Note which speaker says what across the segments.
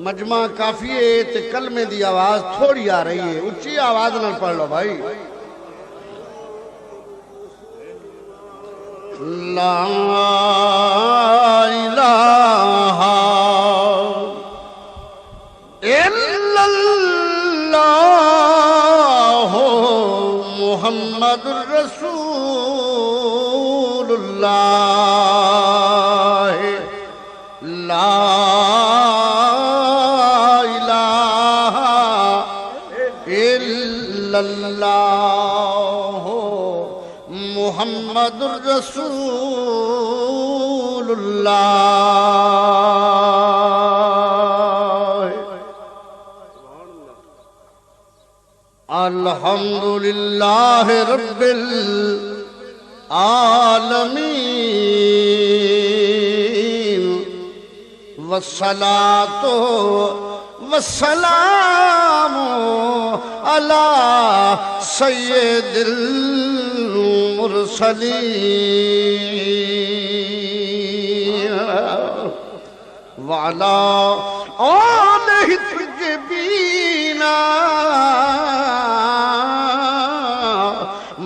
Speaker 1: مجمع کافی ہے تے کلمے دی آواز تھوڑی آ رہی ہے، اچھی آواز نہ پڑھ لو بھائی. لا الہ الا اللہ محمد رسول اللہ. لا الہ الا اللہ محمد رسول اللہ. الحمدللہ رب العالمین والصلاة والسلام علی سید المرسلین وعلی آلہ الطیبین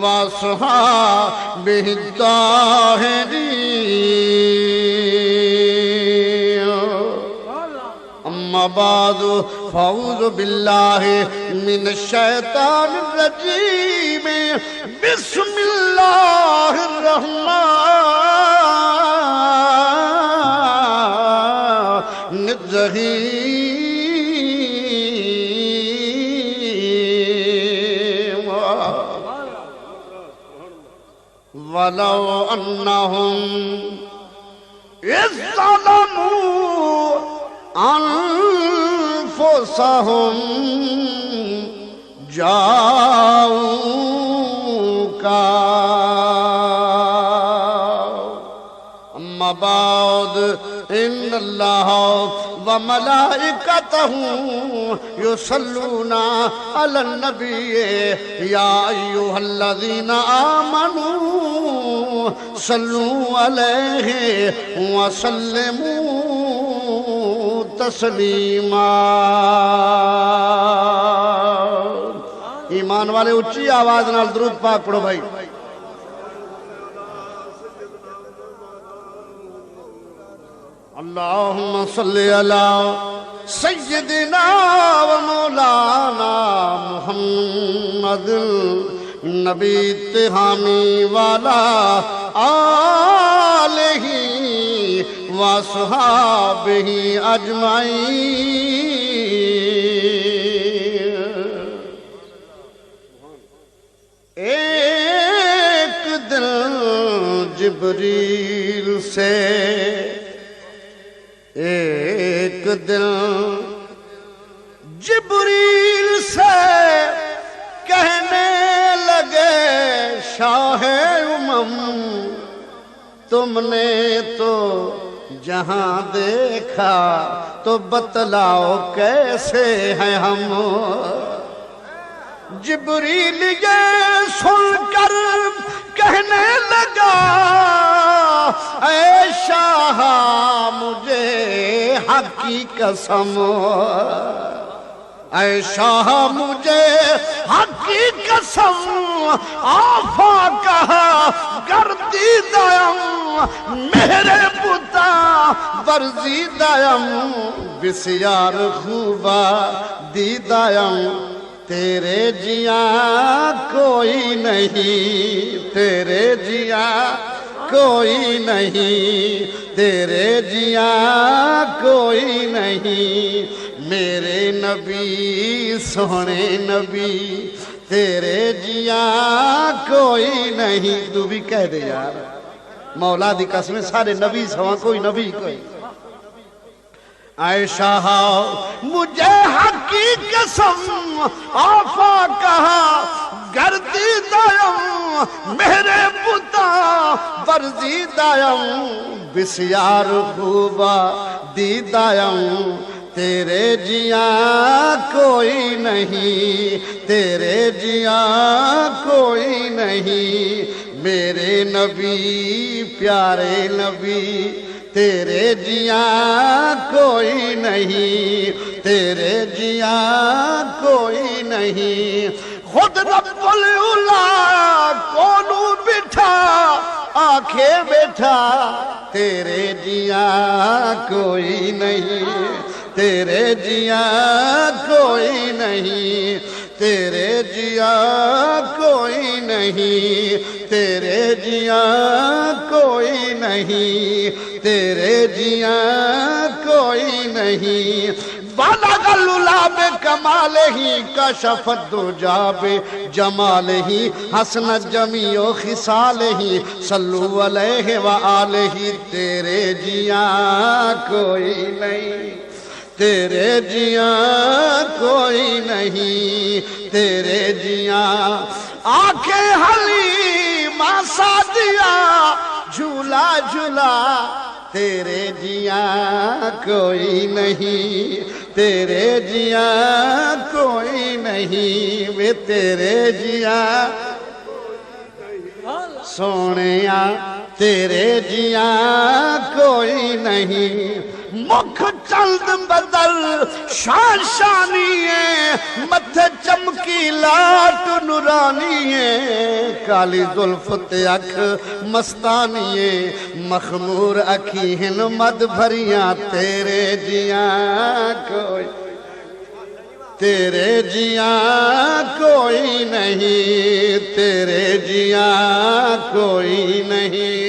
Speaker 1: وصحابہ الطاہرین. اما بعد فاعوذ باللہ من الشیطان الرجیم. بسم اللہ الرحمن الرحیم. ولو انہم اذ ظلموا انفسهم جاؤوك. اما بعد ان اللہ وملائکتہ یصلون علی النبی یا ایھا الذین آمنوا صلوا علیہ وسلموا تسلیما. ایمان والے اچھی آواز نال درود پاک پڑھو بھائی. اللہم صلی علی سیدنا و مولانا محمد نبی اتحامی والا آلہ وصحابہ اجمعین. ایک دن جبریل سے ایک دن جبریل سے کہنے لگے شاہ امم تم نے تو جہاں دیکھا تو بتلاؤ کیسے ہیں ہم. جبریل یہ سن کر کہنے لگا اے شاہ مجھے حق کی قسم. اے شاہ مجھے حق کی قسم آفا کہا گردیدائم میرے پتا ورزیدائم بسیار خوبا دیدائم. تیرے جیاں کوئی نہیں تیرے جیاں کوئی نہیں تیرے جیاں کوئی نہیں میرے نبی سونے نبی تیرے جیاں کوئی نہیں. تو بھی کہہ دے یار مولا دی قسم سارے نبی سوا کوئی نبی کوئی. اے شاہ مجھے حق کی قسم آفا کہا گردیدائم میرے پتا ورزیدائم بسیار خوبا دیدائم. تیرے جیاں کوئی نہیں تیرے جیاں کوئی نہیں میرے نبی پیارے نبی تیرے جیاں کوئی نہیں، تیرے جیاں کوئی نہیں، خود رب العلا کونو بٹھا آنکھیں بیٹھا، تیرے جیاں کوئی نہیں، تیرے جیاں کوئی نہیں، تیرے جیاں کوئی نہیں، تیرے جیاں کوئی نہیں، تیرے جیاں کوئی نہیں، بالغ العلا بکمالہ کشف الدجا بجمالہ حسنت جمیع خصالہ صلو علیہ وآلہ، تیرے جیاں کوئی نہیں، تیرے جیاں کوئی نہیں، تیرے جیاں آنکھیں حلیمہ سعدیہ جھولا جھولا، تیرے جیاں کوئی نہیں، تیرے جیاں کوئی نہیں، وے تیرے جیاں سونیاں تیرے جیاں کوئی نہیں، مکھ چند بدل شان شانی ہے، متھے چمکی لاٹ نورانی ہے، کالی زلف تے اکھ مستانی ہے، مخمور اکھی ہن مد بھریاں، تیرے جیاں کوئی، تیرے جیاں کوئی نہیں، تیرے جیاں کوئی نہیں۔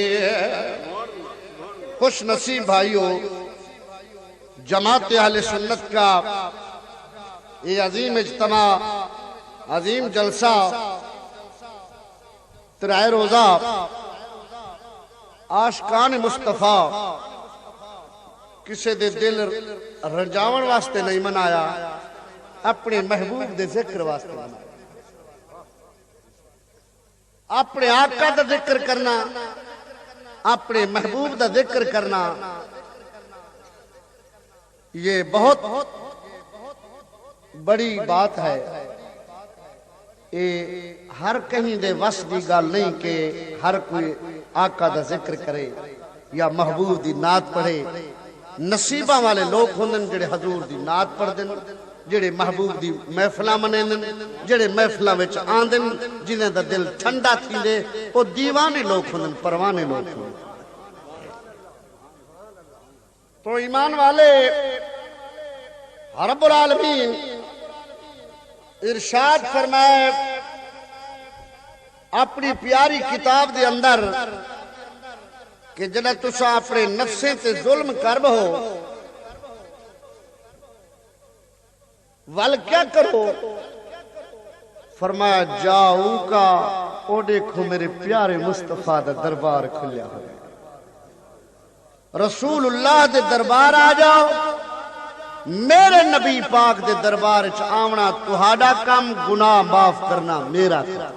Speaker 1: خوش نصیب بھائیو، جماعت اہل سنت کا یہ عظیم اجتماع، عظیم جلسہ، ترائے روزہ عاشقان مصطفیٰ کسے دے دل رجاون واسطے نہیں منایا، اپنے محبوب دے ذکر واسطے منایا، اپنے آقا دا ذکر کرنا، اپنے محبوب دا ذکر کرنا، یہ بہت بڑی بات ہے۔ یہ ہر کہیں دے وس دی گل نہیں کہ ہر کوئی آقا دا ذکر کرے یا محبوب دی نعت پڑھے۔ نصیبہ والے لوگ ہوندن جڑے حضور دی نعت پڑھ دن، جڑے محبوب دی محفلہ منین، جڑے محفلہ وچ آندن، جنہیں دا دل ٹھنڈا تھی دے، وہ دیوانے لوگ ہوندن، پروانے لوگ ہوندن۔ تو ایمان والے، رب العالمین ارشاد فرمائے اپنی پیاری کتاب دے اندر کہ جنہیں تسا اپنے نفسیں تے ظلم کرب ہو، وال کیا کرو؟ فرمایا جاؤ کا او دیکھو میرے پیارے مصطفیٰ دا دربار کھلیا ہے، رسول اللہ دے دربار آ جاؤ، میرے نبی پاک دے دربار اچھ آونا تہاڈا کام، گناہ معاف کرنا میرا کام۔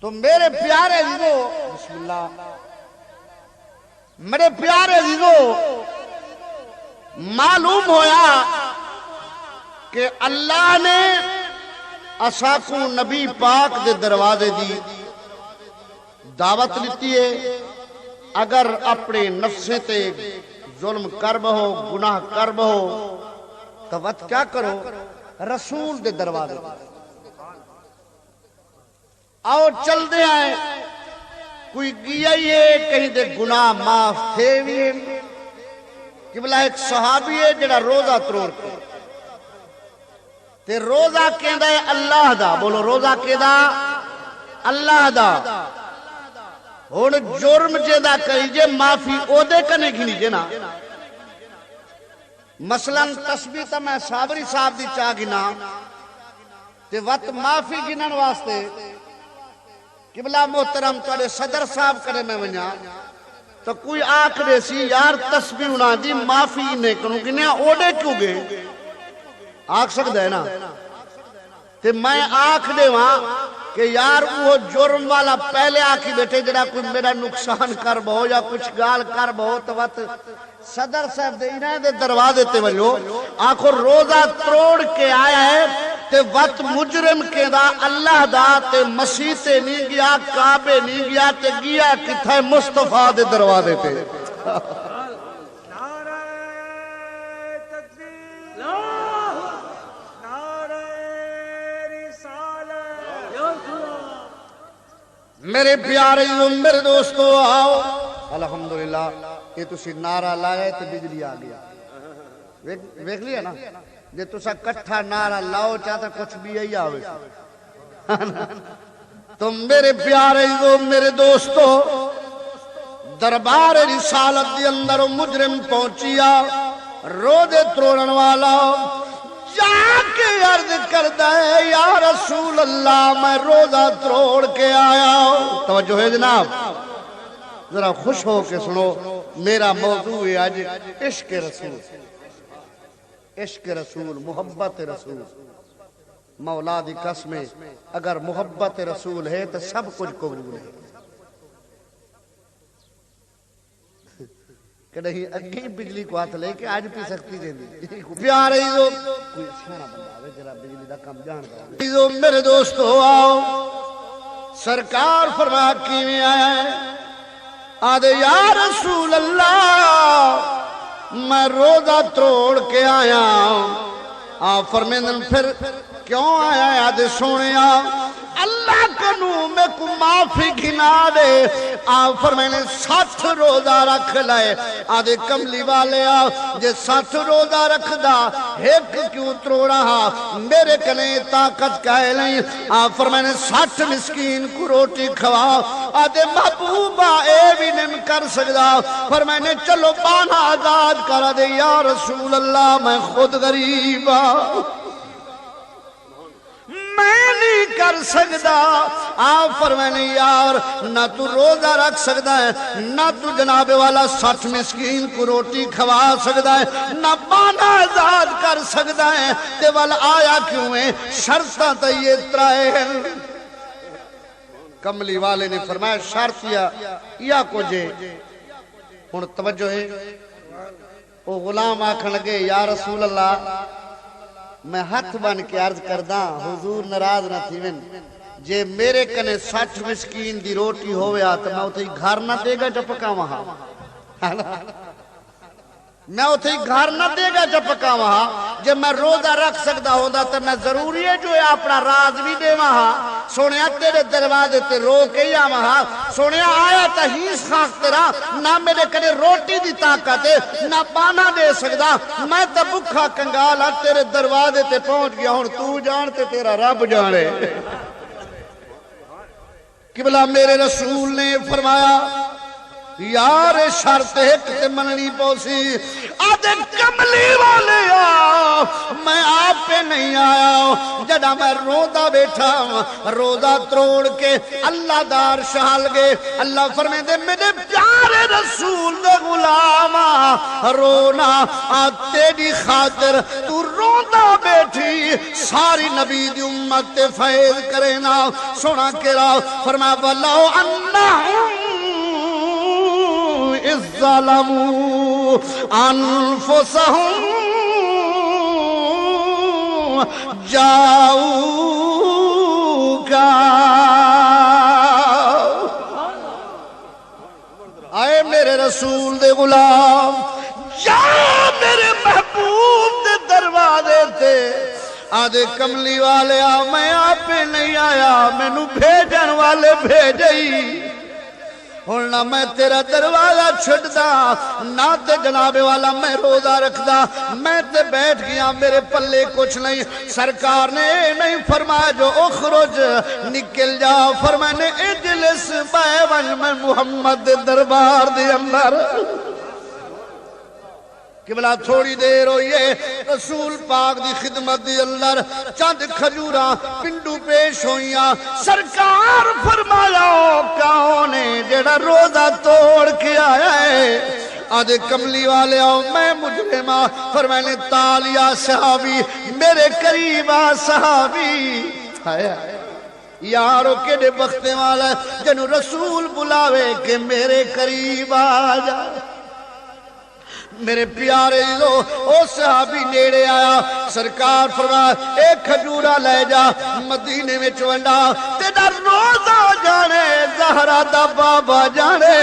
Speaker 1: تو میرے پیارے عزیزو، بسم اللہ، میرے پیارے عزیزو، معلوم ہویا کہ اللہ نے اساکو نبی پاک دے دروازے دی دعوت لیتی ہے، اگر اپنے نفسیں تے ظلم کرب ہو، گناہ کرب ہو، تو وقت کیا کرو؟ رسول دے دروازے آؤ چل دے آئیں، کوئی گیا ہی ہے کہیں دے گناہ معاف تھے بھی ہے۔ قبلہ ایک صحابی ہے جڑا روزہ تروڑ کے تے روزہ کہندا ہے اللہ دا، بولو روزہ کہندا اللہ دا، اور جرم جیدہ کریجے معافی او دے کنے گھنیجے نا۔ مثلا تسبیح تا میں صابری صاحب دی چاہ گنا تے وقت معافی گنن واسطے قبلہ محترم توڑے صدر صاحب کرے میں ونیا تو کوئی آنکھ دے سی یار تسبیح ہونا دی معافی نے کنوں گنیا اوڑے کیوں گئے؟ آنکھ سکتا ہے نا؟ تے میں آنکھ دے وہاں کہ یار وہ جرم والا پہلے آنکھی بیٹھے جڑا کوئی میرا نقصان کر بہو یا کچھ گال کر بہو تو وقت صدر صاحب دے انہیں دے دروازے تے وجو آنکھو روزہ تروڑ کے آیا ہے تے وقت مجرم کے دا اللہ دا تے مسیح تے نہیں گیا کعبے نہیں گیا تے گیا کتھائے مصطفیٰ دے دروازے تے میرے پیارے میرے دوستو آؤ الحمدللہ یہ تسی نعرہ لائے تو بجلی آ گیا ویکھ لیا نا جے تسا کٹھا نعرہ لاؤ چاہتا کچھ بھی یہی آوے تو میرے پیارے میرے دوستو دربار رسالت دی اندر مجرم پہنچیا روزے تروڑن والا جا کے عرض کردا ہے یا رسول اللہ میں روزہ تروڑ کے آیا ہوں توجہ ہے جناب ذرا خوش ہو کے سنو میرا موضوع ہے آج عشق رسول عشق رسول محبت رسول مولا دی قسم اگر محبت رسول ہے تو سب کچھ قبول ہے کہ نہیں اگیں بجلی کو ہاتھ لے کے آج پی سکتی جیندی پیارے جو کوئی سیانا بندہ آوے جرا بجلی دا کم جان دا جو میرے دوستو آؤ سرکار فرما کی میں آیا ہے آدھے یا رسول اللہ میں روزہ تروڑ کے آیا آپ فرمیندن پھر کیوں آیا ہے آدھے سونے اللہ کنو میں کو معافی گھنا دے آپ فرمینے 60 روزہ رکھ لائے آدھے کملی والے جے 60 روزہ رکھ دا ایک کیوں تروڑا میرے کنے طاقت کہے نہیں آپ فرمینے 60 مسکین کو روٹی کھوا آدھے محبوبہ اے بھی نہیں کر سکتا فرمینے چلو بانا آزاد کر دے یا رسول اللہ میں خود غریبا میں نہیں کر سکتا آپ فرمائنے یار نہ تو روزہ رکھ سکتا ہے نہ تو جناب والا 60 مسکین کو روٹی کھوا سکتا ہے نہ بانا آزاد کر سکتا ہے تے والا آیا کیوں ہے شرطہ تا یہ ترائے ہیں کملی والے نے فرمایا شرط یا کو جے ہن توجہ ہے وہ غلام آکھن لگے یا رسول اللہ میں ہاتھ بن کے عرض کرداں حضور ناراض نہ تھی من جے میرے کنے 60 مسکین دی روٹی ہوئے تو میں اتھے گھر نہ دے گا جپکا وہاں میں اتھے گھر نہ دے گا جپکا وہاں جے میں روزہ رکھ سکتا ہوتا تو میں ضروری ہے جو ہے اپنا راز بھی دے وہاں سونیا تیرے دروازے تے رو کے یا وہاں سونیا آیا تا ہیس خاک تیرا نہ میرے کنے روٹی دی طاقت ہے نہ پانا دے سکتا میں تا بکھا کنگالا تیرے دروازے تے پہنچ گیا ہوں تو جانتے تیرا رب جانے قبلہ میرے رسول نے فرمایا یار شرط ایک تے مننی پوسی آدھے کملی والے میں آپ پہ نہیں آیا جڑا میں روزہ بیٹھا روزہ تروڑ کے اللہ دار شہال گے اللہ فرمے دے میرے پیارے رسول دے غلام رونا تیری خاطر تو روزہ بیٹھی ساری نبی دی امت تے فیض کرینا سونا کرا فرمایا وَلَوْ أَنَّهُمْ ظلموا انفسهم جاؤوکا آئے میرے رسول دے غلام جا میرے محبوب دے دروازے تے آدھے کملی والے میں آپ پہ نہیں آیا میں نو بھیجن والے بھیجئی ہوں نہ میں تیرا دروازہ چھٹ دا نہ تے جناب والا میں روزہ رکھ دا میں تے بیٹھ گیا میرے پلے کچھ نہیں سرکار نے نہیں فرمایا جو اخرج نکل جا فرمانے اجلس بائے ون میں محمد دربار دے اندر قبلہ تھوڑی دیر ہوئی ہے رسول پاک دی خدمت دی اندر چند کھجورا پنڈو پیش ہوئیاں سرکار فرمایا کون ہے جڑا روزہ توڑ کے آیا ہے آدھے کملی والے آؤ میں مجرمہ فرمانے تالیا صحابی میرے قریبہ صحابی یارو کیڑے بختے والا جنو رسول بلاوے کہ میرے قریب آ جا میرے پیارے لو او صحابی نیڑے آیا سرکار فرمایا اے کھجورا لے جا مدینے میں ونڈا تیرا روزہ جانے زہرا دا بابا جانے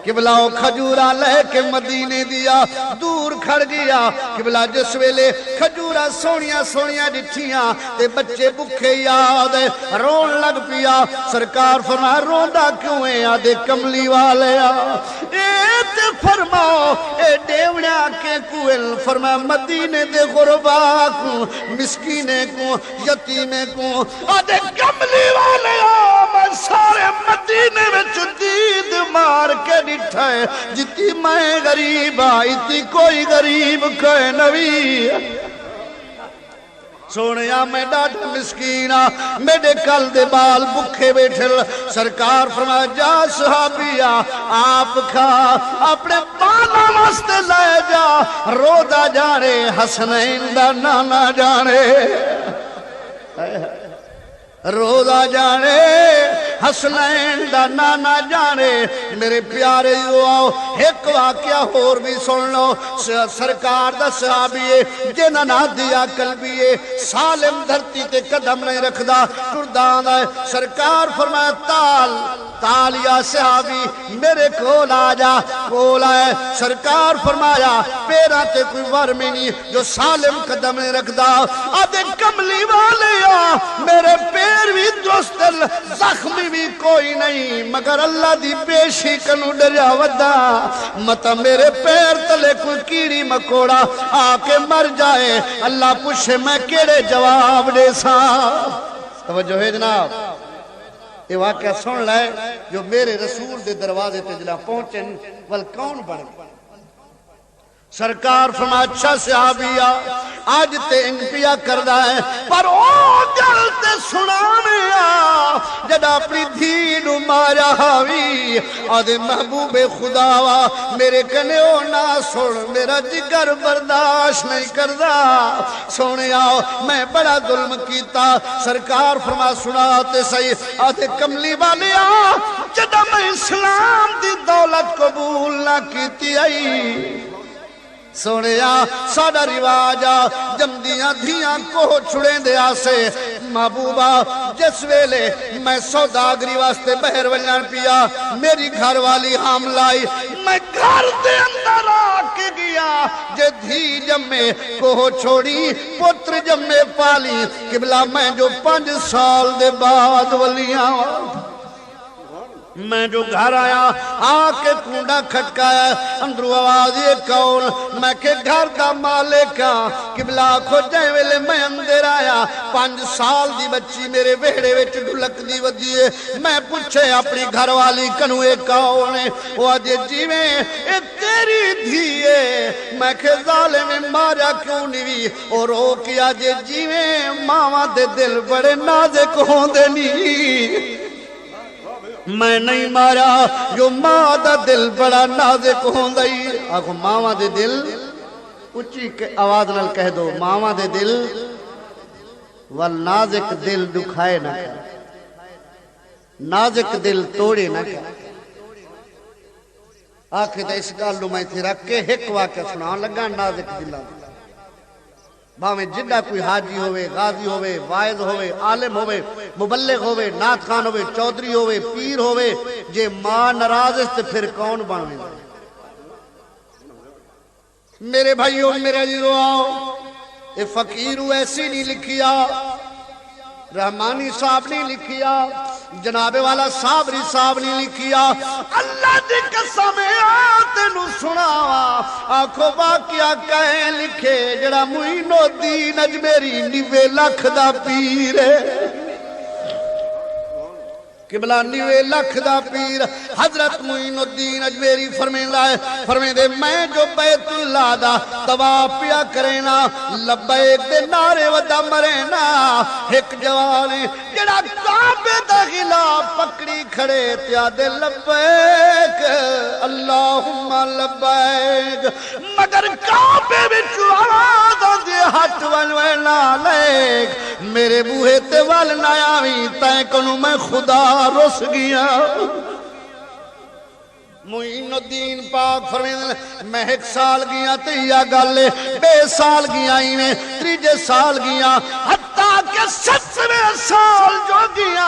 Speaker 1: قبلہ او کھجورا لے کے مدینے دیا دور کھڑ گیا قبلہ جس ویلے کھجورا سونیاں سونیاں ڈٹھیاں تے بچے بکھے یاد رون لگ پیا سرکار فرمایا روندا کیوں ہے آدھے کملی والے اے تے فرماؤ اے ڈیوڑیا کے کوئل فرمایا مدینے دے غربا کو مسکینے کو یتیمے کو آدھے کملی والے میں سارے مدینے میں چدید مار کے ڈٹھائے جتی میں غریب آئی تھی کوئی غریب کہے نبی سونیا میں ڈاٹا مسکینہ میرے کل دے بال بکھے بیٹھل سرکار فرمایا جا صحابیہ آپ کھا اپنے بالا واسطے لے جا رودا جانے حسنین دا نانا جانے روزہ جانے حسنین دا نانا جانے میرے پیارے آؤ ایک واقعہ اور بھی سن لو سرکار دا صحابی جنہ نہ دیا قلبی سالم دھرتی تے قدم نہیں رکھ دا ٹردان ہے سرکار فرمایا تال یا صحابی میرے کول آجا کول آئے سرکار فرمایا پیرا تے کوئی ورمی نہیں جو سالم قدم نہیں رکھ دا آدھے کملی والے میرے پیر بھی دوستل زخمی بھی کوئی نہیں مگر اللہ دی پیشی کنو ڈریا ودا متا میرے پیر تلے کوئی کیڑی مکوڑا آکے مر جائے اللہ پوچھے میں کیڑے جواب دے سا توجہ ہے جناب یہ واقعہ سن لائے جو میرے رسول دے دروازے تے جلا پہنچن ول کون بڑھ سرکار فرمایا اچھا صحابیہ آج تے انگ پیا کردہ ہے پر او گلتے سنانے جدا اپنی دھینو مارا ہاوی آدھے محبوب خداوا میرے کنیو نہ سن میرا جگر برداشت نہیں کردہ سونے آؤ میں بڑا ظلم کیتا سرکار فرمایا سناتے صحیح آدھے کملی والے جدا میں اسلام دی دولت قبول نہ کیتی آئی سونیا ساڑا رواجا جمدیاں دھیاں کو چھڑیں دے آسے محبوبہ جس ویلے میں سوداگری واسطے بہر ولان پیا میری گھر والی حامل آئی میں گھر دے اندر آکے گیا جے دھی جمے کو چھوڑی پتر جمے پالی قبلہ میں جو 5 سال دے بعد ولیاں میں جو گھر آیا آکے کنڈا کھٹکایا اندرو آواز یہ کون میں کہ گھر دا مالکا قبلہ کھو جائے ویلے میں اندر آیا 5 سال دی بچی میرے بیڑے ویچ ڈھلک دی ودیے میں پوچھے اپنی گھر والی کنو ایک کون ہے وہ آجے جیویں اے تیری دھیے میں کہ ظالم مارا کیوں نہیں اور رو کیا آجے جیویں ماما دے دل بڑے نازک ہوں دے نہیں میں نہیں مارا جو ماں دا دل بڑا نازک ہوں دائی آگو ماں دے دل اچھی آواز نال کہہ دو ماں دے دل والنازک دل دکھائے نہ کر نازک دل توڑے نہ کر آخر دا اس گالو میں تھی رکھ کے ایک واقعہ سنان لگا نازک دل باویں جنہ کوئی حاجی ہوئے غازی ہوئے وائد ہوئے عالم ہوئے مبلغ ہوئے نات خان ہوئے چودری ہوئے پیر ہوئے جے ماں ناراض ہے پھر کون بنوے میرے بھائیوں میرے عزیزو آؤ اے فقیرو ایسی نہیں لکھیا رحمانی صاحب نہیں لکھیا جناب والا صابری صاحب نہیں لکھیا اللہ دی قسم آتے نو سناوا آنکھو واقعہ کہیں لکھے جڑا معین الدین اجمیری 90 لاکھ دا پیر ہے قبلہ 90 لاکھ دا پیر حضرت معین الدین اجمیری فرمین دے میں جو بیت اللہ دا طواف پیا کرینا لبیک دے نعرے ودا مرینا ایک جوانے جڑا کعبے دا غلاف پکڑی کھڑے تیا دے لبیک اللہم لبیک مگر کعبے بچو آوازہ دے ہاتھ ونوینا لیک میرے بوہے تے والنا آوی تائیں کنو میں خدا رس گیا معین الدین پاک فرمائیں میں ایک سال گیا تے یا گالے بے سال گیا ہی میں تریجے سال گیا حتیٰ کہ 70ویں سال جو گیا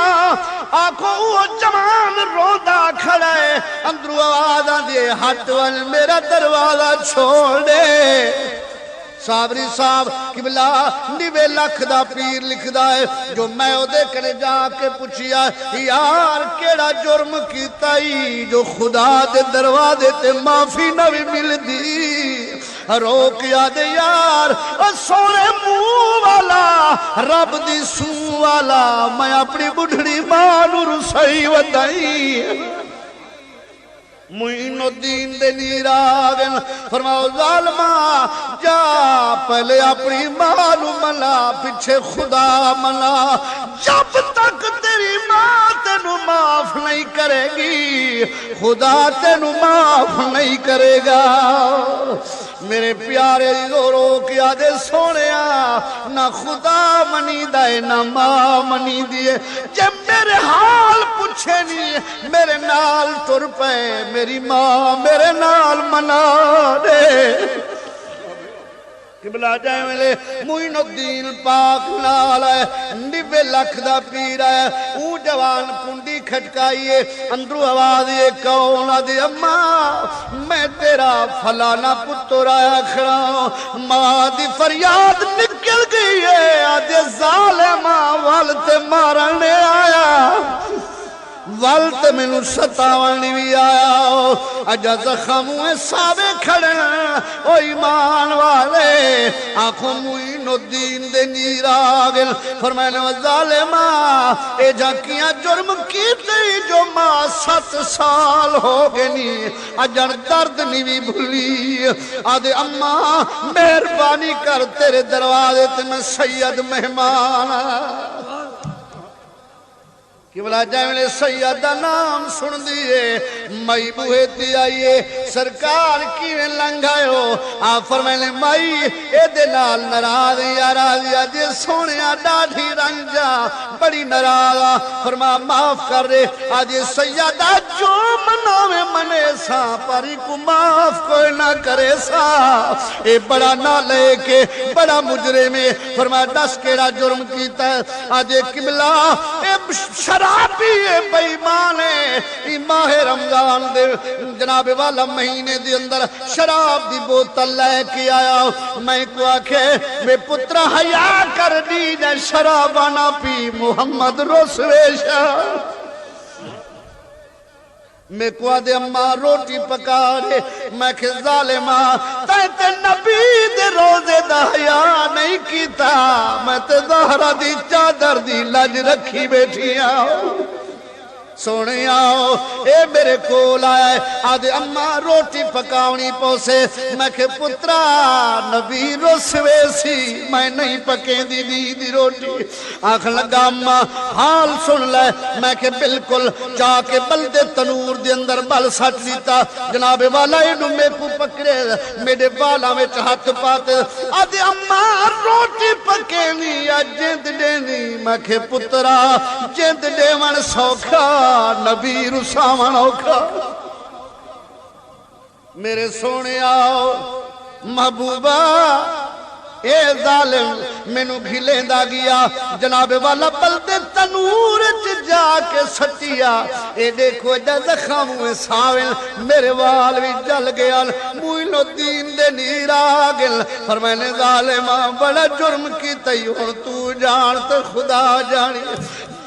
Speaker 1: آنکھوں وہ جوان روندہ کھڑا ہے اندرو آواز آدھے ہٹ ون میرا دروازہ چھوڑ دے صابری صاحب قبلہ نیوے لکھ دا پیر لکھ دا ہے جو میں او دے کرے جا کے پوچھیا یار کیڑا جرم کیتا ہی جو خدا دے دروازے تے معافی نہ بھی مل دی روک یاد یار سونے منہ والا رب دی سو والا میں اپنی بڑھڑی ماں نو رسائی ودائی معین الدین دے نیر آگن فرماؤ ظالمہ جا پہلے اپنی مالو ملا پیچھے خدا ملا جب تک تیری ماں تینو معاف نہیں کرے گی خدا تینو معاف نہیں کرے گا میرے پیارے رو کیا دے سونیا نہ خدا منی دائے نہ ماں منی دیے جب میرے حال پوچھے نہیں میرے نال ٹر پے میری ماں میرے نال منا دے قبلہ جائے ملے معین الدین پاک نال ہے 90 لاکھ دا پیر ہے اون جوان پنڈی کھٹکائیے اندرو آواز یہ کون آدھے اماں میں تیرا فلانا پتر آیا کھڑا ہوں ماں دی فریاد نکل گئی ہے آدھے ظالمہ والتے مارنے آیا والت میں ستاوانی بھی آیا اجا زخمویں سابے کھڑے او ایمان والے آنکھوں معین الدین دے نیر آگل فرمائنے و ظالمہ اے جھانکیاں جرم کیتے جو ماں 7 سال ہو گئے نہیں اجن درد نہیں بھی بھلی آدھے اماں مہربانی کر تیرے دروازے تے میں سید مہمان کہ بلا جائے میں سیدہ نام سن دیئے مائی بوہے تی آئیے سرکار کیویں لنگھائے ہو آپ فرمائنے مائی اے دے نال نرازی آرازی آجے سونیا ڈاڑھی رنجا بڑی نرازہ فرما معاف کر رہے آجے سیدہ جو مناوے منے سا پاری کو معاف کوئی نہ کرے سا اے بڑا نہ لے کے بڑا مجرے میں فرما 10 کیڑا جرم کیتا ہے آجے قبلہ اے شرابی بے ایمان ہے ماہ رمضان دے جناب والا مہینے دے اندر شراب دی بوتل لے کے آیا میں کو آکھے میں پترہ حیا کر دی جائے شرابہ نہ پی محمد رسول شاہ میں کو آدھے اماں روٹی پکا رہے میں کہ ظالمہ تے نبی دے روزے دا حیا نہیں کیتا میں تے زہرہ دی چادر دی لج رکھی بیٹھی آؤ سونے آؤ اے میرے کول آئے آدھے اماں روٹی پکاونی پوسے میں کہ پترہ نبی رسوے سی میں نہیں پکیں دی روٹی آنکھ لگا اماں حال سن لے میں کہ بالکل جا کے بلدے تنور دے اندر بل سٹ دیتا جناب والا انہوں میں کو پکڑے میرے بالا میں چاہت پاتے آدھے اماں روٹی پکینی یا جند دینی میں کہ پترہ جند دیوان سوکھا نبی رساون اوکھا میرے سونے آؤ محبوبہ اے ظالم مینو گھلیں دا گیا جناب والا بلدے تنور جا کے سٹیا اے دیکھو جا زخم ہوئے ساول میرے وال بھی جل گیا معین الدین دے نیر آگل فرمائنے ظالمہ بڑا جرم کی تیور تو جانت خدا جانی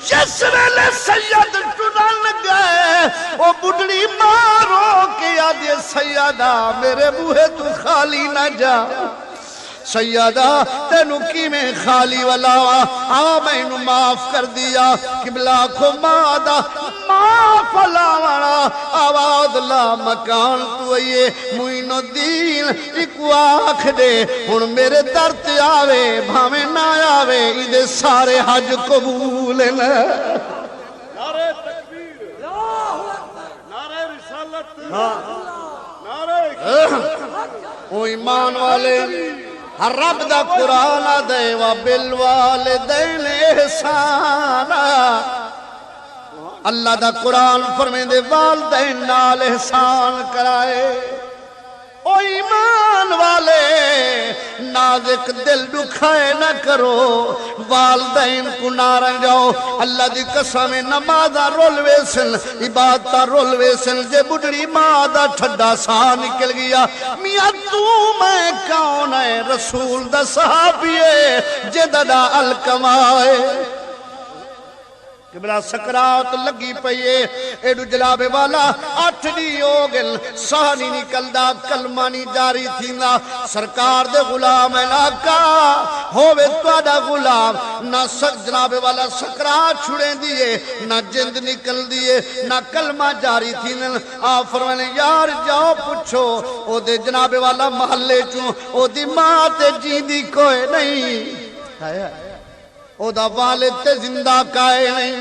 Speaker 1: جس ویلے سید ٹرن گئے وہ بڑھڑی مارو کے آدھے سیدہ میرے بوہے تو خالی نہ جا سیدہ تینو کی میں خالی والا میں انہوں معاف کر دیا قبلہ کو مادہ معاف لاوانا آواز لا مکان تو یہ معین الدین ایکو آنکھ دے ہن میرے درد آوے بھامے نہ آوے ایدے سارے حج قبول لے
Speaker 2: نعرہ تکبیر نعرہ رسالت نعرہ
Speaker 1: او ایمان والے رب دا قرآن دے و بالوالدین احسانا اللہ دا قرآن فرمیندے والدین نال احسان کرائے او ایمان والے نازک دل دکھائے نہ کرو والدین کو نہ رنجاؤ اللہ دی قسم نمازہ رولوے سن عبادتہ رولوے سن جے بڑھڑی ماں دا ٹھڈا سا نکل گیا میاں تو میں کون ہے رسول دا صحابی ہے جے دا الکمائے کہ بلا سکرات لگی پئیے ایڈو جلاب والا 8 دی ہو گل سہانی نکلدا کلمہ نہیں جاری تھیندا سرکار دے غلام علاقہ ہووے تواڈا غلام نہ جناب والا سکرات چھڑیں دیئے نہ جند نکل دیئے نہ کلمہ جاری تھینن آپ فرمانے یار جاؤ پوچھو او دے جناب والا محلے چوں او دی ماں تے جیندی کوئی نہیں او دا والد تے زندہ کائے نہیں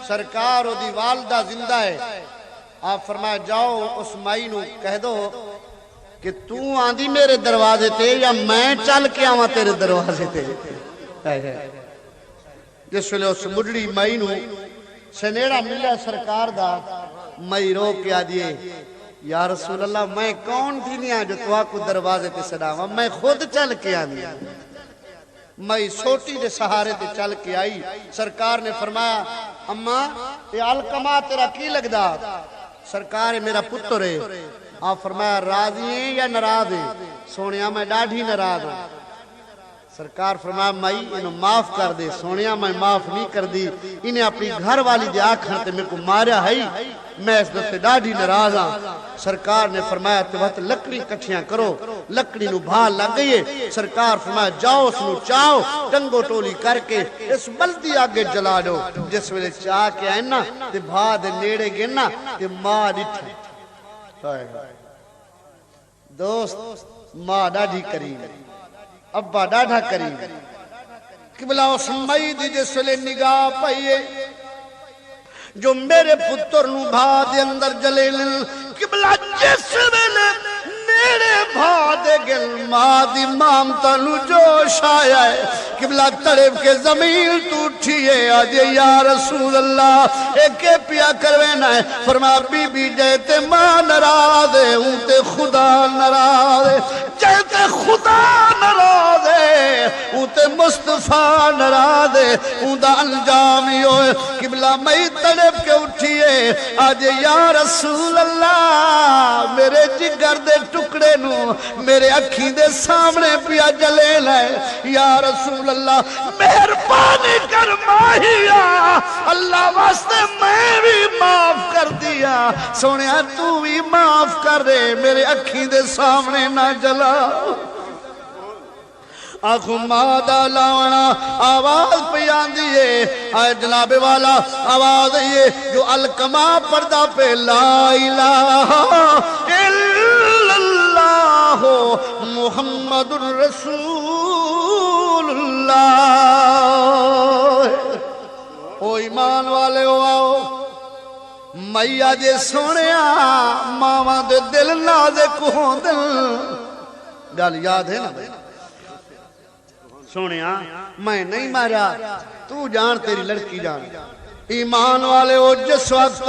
Speaker 1: سرکار او دی والدہ زندہ ہے آپ فرمایا جاؤ اس مائی نو کہہ دو کہ تو آندھی میرے دروازے تے یا میں چل کے آواں تیرے دروازے تے جس ویلے اس بڑھڑی مائی نو سنیڑا ملیا سرکار دا مائی رو کے آدھیے یا رسول اللہ میں کون تھی نہیں جو تو آپ کو دروازے تے صداواں میں خود چل کے آدھی میں سوٹی دے سہارے تے چل کے آئی سرکار نے فرمایا اماں یہ علقمہ تیرا کی لگ دا سرکار میرا پتر ہے آپ فرمایا راضی ہیں یا ناراض ہیں سونیا میں ڈاڑھی ناراض ہوں سرکار فرمایا مائی انہوں معاف کر دے سونیا میں معاف نہیں کر دی انہیں اپنی گھر والی دے آکھاں تے میرے کو ماریا ہے میں اس دفعے ڈاڑھی ناراض ہاں سرکار نے فرمایا تے وقت لکڑی کٹھیاں کرو لکڑی نو بھال لگ گئی سرکار فرمایا جاؤ اس نو چاہو ٹنگو ٹولی کر کے اس بلدی آگے جلا دو جس ویلے چاہ کے آئیں نا تے بھا دے نیڑے گنا تے ماں ڈٹھی دوست ماں ڈاڑھی کریم ابا ڈاڑھا کریم قبلہ اس مائی دی جس ویلے نگاہ پائیے جو میرے پتر نو بھا دے اندر جلے لن قبلہ جس ویلے میرے بھا دے گل ماں دی مامتا نو جوش آیا ہے قبلہ تڑپ کے زمین تو اٹھیے آجے یا رسول اللہ ایک پیا کروینا ہے فرما بی بی جیتے ماں نراز ہے اونتے خدا نراز ہے جیتے خدا نراز ہے اونتے مصطفیٰ نراز ہے اوندا انجامی ہوئے قبلہ میں تڑپ کے اٹھیے آجے یا رسول اللہ میرے جگر دے ٹکڑے نو میرے اکھی دے سامنے پیا جلے لائے یا رسول اللہ مہربانی کر ماہیا اللہ واسطے میں بھی معاف کر دیا سونیا تو بھی معاف کر دے میرے اکھی دے سامنے نہ جلا آنکھوں مادہ لاؤنا آواز پیان دیئے آئے جناب والا آواز دیئے جو علقمہ پردہ پہ لا الہ الا اللہ محمد رسول اللہ او ایمان والے ہو آؤ میا جے سونیا ماما دے دل نازک ہوں دل گل یاد ہے نا سونیا میں نہیں مارا تو جان تیری لڑکی جان ایمان والے ہو جس وقت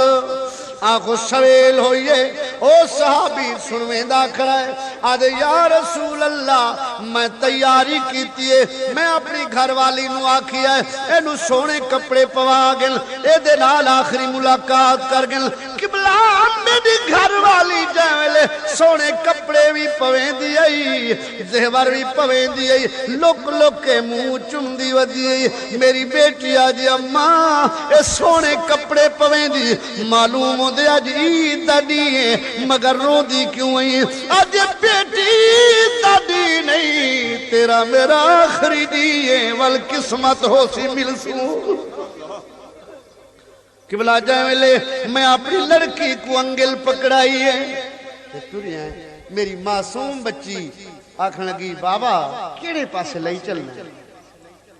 Speaker 1: آنکھوں سویل ہوئیے او صحابی سنویں دا کھڑا ہے آدھے یا رسول اللہ میں تیاری کیتی ہے میں اپنی گھر والی نو آکھی ہے اینو سونے کپڑے پوا گل اے دے نال آخری ملاقات کر گل قبلہ میری گھر والی جائلے سونے کپڑے بھی پویں دیئی زہور بھی پویں دیئی لک لک کے منہ چم دی ودیئی میری بیٹی آجی اماں اے سونے کپڑے پویں دی معلوم ہو دے آج عید دیئے مگر رو دی کیوں آئی آج بیٹی دی نہیں تیرا میرا آخری دیئے والقسمت ہو سی مل سوں قبلہ جائے لے میں اپنی لڑکی کو انگل پکڑائی ہے میری معصوم بچی آکھن لگی بابا کیڑے پاسے لئی چلنا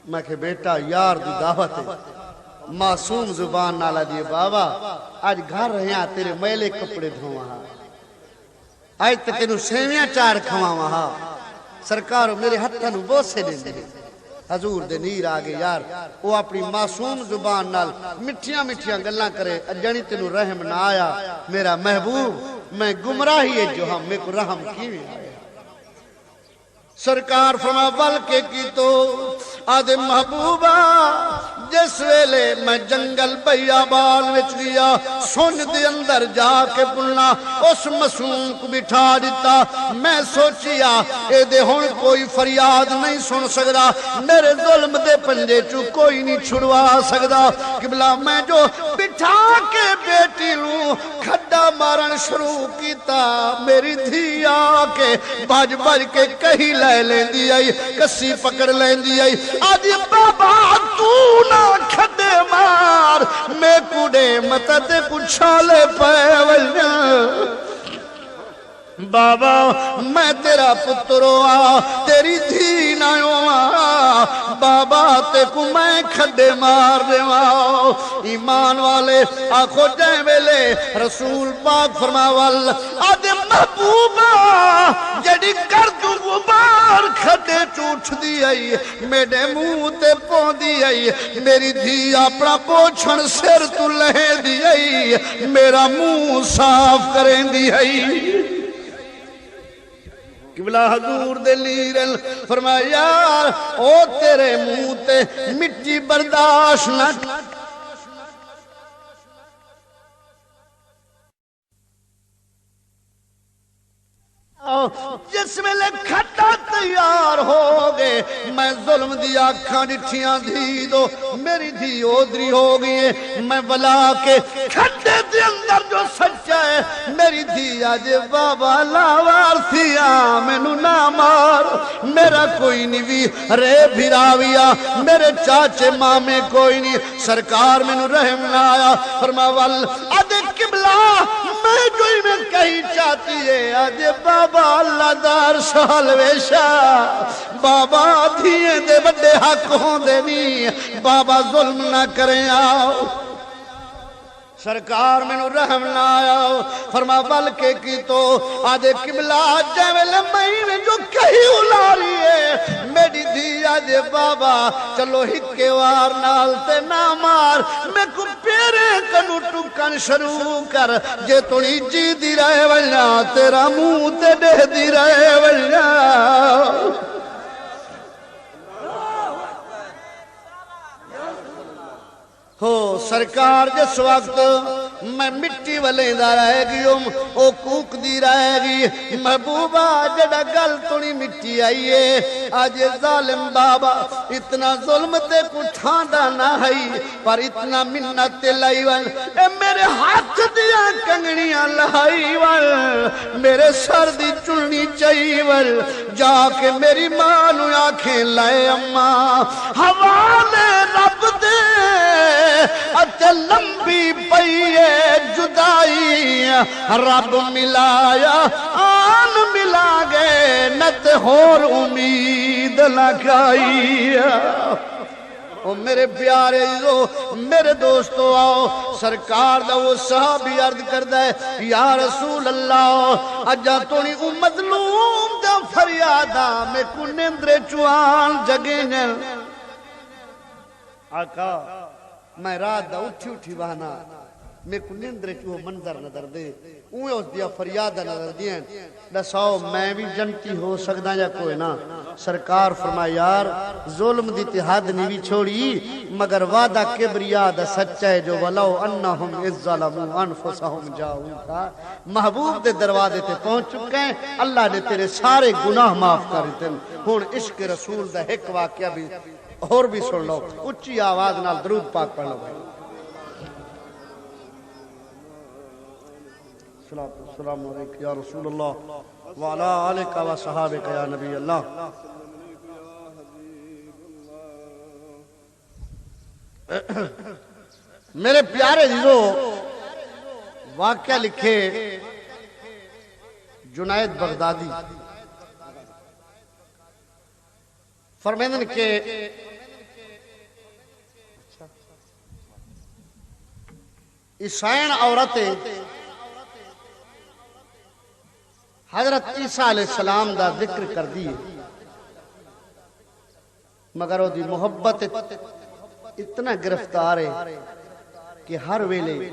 Speaker 1: میں کہ بیٹا یار دی دعوت ہے معصوم زبان نالا دیئے بابا آج گھر رہے ہیں تیرے میلے کپڑے دھوہاں آج تک تینو سیویاں چار کھواں وہاں سرکارو میرے ہتھا نو بوسے دیں دے حضور دے نیر آگے یار وہ اپنی معصوم زبان نال مٹھیاں مٹھیاں گلاں کرے جانی تینوں رحم نہ آیا میرا محبوب میں گمراہی ہے جو ہم میں کو رحم کیویں آیا سرکار فرما بلکہ کی تو آدھے محبوبہ جس ویلے میں جنگل بیابان وچ گیا سن دے اندر جا کے پلنا اس معصوم کو بٹھا دیتا میں سوچیا اے دے ہن کوئی فریاد نہیں سن سکدا میرے ظلم دے پنجے چوں کوئی نہیں چھڑوا سکدا قبلہ میں جو بٹھا کے بیٹی لوں کھڈا مارن شروع کیتا میری دھی آ کے بھج بھج کے کہیں لے لیندی آئی کسی پکڑ لیندی آئی آدھی بابا تو نہ کھڈے مار میں کڑے متتے کچھالے پہ ولیا بابا میں تیرا پتر ہوا تیری دھی نہ ہوا بابا تے کو میں کھڈے مار دیواں ایمان والے آنکھو جائیں ویلے رسول پاک فرماوال آدھے محبوبہ جڑی گرد غبار کھڈے چوٹ دی آئی میرے منہ تے پون دی آئی میری دھی اپنا پوچھن سر تو لہے دی آئی میرا منہ صاف کریں دی آئی قبلہ حضور دے لیرن فرمایا یار او تیرے منہ تے مٹی برداشت نہ جس ویلے کھٹا تیار ہو گئے میں ظلم دی آنکھاں ڈٹھیاں دھی دو میری دھی اودری ہو گئی میں بلا کے کھٹے دے اندر جو سچا ہے میری دھی آج بابا لاوار تھیا مینوں نہ مار میرا کوئی نہیں بھی رے بھراویا میرے چاچے مامے کوئی نہیں سرکار مینوں رحم نہ آیا فرماوال ادے قبلہ میں جو میں کہیں چاہتی ہے آج بابا اللہ دار سال ویشا بابا دھیے دے بڑے حق ہوں دے نہیں بابا ظلم نہ کریں آؤ سرکار میں رحم نہ آیا فرما بلکہ کی تو آدھے قبلہ جیوے لمبئی میں جو کہیں اولاری ہے میری دھی آدھے بابا چلو ہکے وار نالتے نہ مار میں کو پیرے کنو ٹکن شروع کر جے توڑی جی دی رہے ولیاں تیرا منہ تے دے دی رہے ولیاں ہو سرکار جس وقت میں مٹی والے دا رہے گی او کوک دی رہے گی محبوبہ جڑا گل تونی مٹی آئیے آج ظالم بابا اتنا ظلم تے کو ٹھانڈا نہ ہائی پر اتنا منت لائی ون اے میرے ہاتھ دیا کنگنیاں لائی ون میرے سر دی چلنی چاہی ون جا کے میری ماں نو آنکھیں لائے اماں حوالے رب دے اتے لمبی پئیے جدائی رب ملایا آن ملا گئے نت ہور امید لگائی او میرے پیارے میرے دوستو آؤ سرکار دا وہ صحابی عرض کردہ ہے یا رسول اللہ اجا تونی او مظلوم دا فریادہ میں کو نندرے چوان جگے نل آقا میں رات دا اٹھی بہانا میں کو نیندرے چوہ منظر نظر دے اوہ اس دیا فریادہ نظر دیں دساؤ میں بھی جنتی ہو سکتا یا کوئی نا سرکار فرمایا یار ظلم دی تحاد نہیں بھی چھوڑی مگر وعدہ کبریا دا سچا ہے جو ولو انہم از ظلموا انفسہم جاؤں کا محبوب دے دروازے تے پہنچ چکے ہیں اللہ نے تیرے سارے گناہ معاف کر دیتے ہون عشق رسول دا ایک واقعہ بھی اور بھی سن لو اچھی آواز نال درود پاک پڑھ لو بھائی السلام علیکم یا رسول اللہ وعلا آلکہ و صحابکہ یا نبی اللہ میرے پیارے عزیزو واقعہ لکھے جنید بغدادی فرمیدن کے عیسائن عورتیں حضرت عیسیٰ علیہ السلام دا ذکر کر دیئے مگر وہ دی محبت اتنا گرفتار ہے کہ ہر ویلے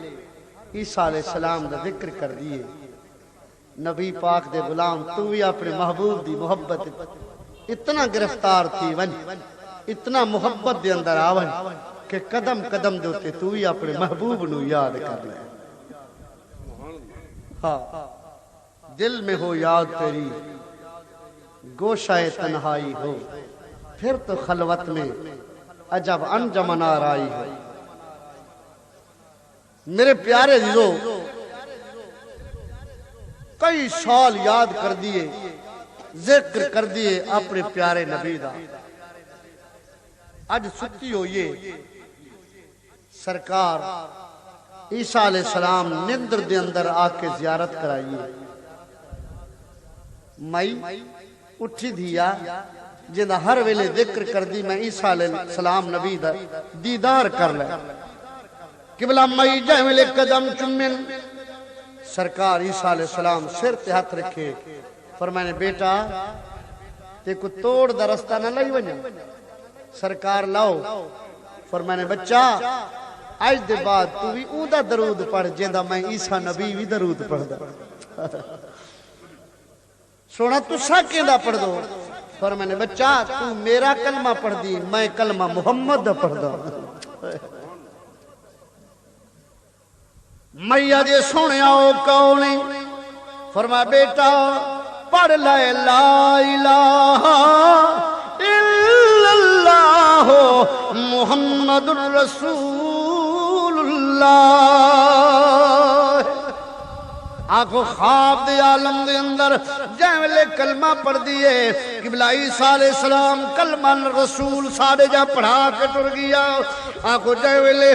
Speaker 1: عیسیٰ علیہ السلام دا ذکر کر دیئے نبی پاک دے غلام تو بھی اپنے محبوب دی محبت اتنا گرفتار تھی ون اتنا محبت دے اندر آون کہ قدم قدم دوتے تو بھی اپنے محبوب نو یاد کر لے ہاں دل میں ہو یاد تیری گوشہ تنہائی ہو پھر تو خلوت میں عجب انجمن آرائی ہو میرے پیارے عزیزو کئی سال یاد کر دیے ذکر کر دیے اپنے پیارے نبی دا آج ستی ہوئیے سرکار عیسیٰ علیہ السلام نندر دے اندر آکے زیارت کرائیے مائی اٹھی دیا جنہ ہر ویلے ذکر کر دی میں عیسیٰ علیہ السلام نبی دا دیدار کر لے قبلہ مائی جائے ویلے قدم چمن سرکار عیسیٰ علیہ السلام سر تے ہاتھ رکھے فرمائنے بیٹا تے کو توڑ دا رستہ نہ لئی ونجا سرکار لاؤ فرمائنے بچہ آج دے بعد تو بھی اودہ درود پڑھ جیندہ میں عیسیٰ نبی بھی درود پڑھ دا سونا تو ساکیندہ پڑھ دو فرمائنے بچہ تو میرا کلمہ پڑھ دی میں کلمہ محمد دا پڑھ دا میاں دے سونے آؤ کونی فرما بیٹا پڑھ لائے لا الہ الا اللہ محمد الرسول اللہ آنکھو خواب دے عالم دے اندر جیولے کلمہ پڑھ دیئے قبلہ عیسیٰ علیہ السلام کلمہ رسول ساڑے جا پڑھا کے ٹر گیا آنکھو جیولے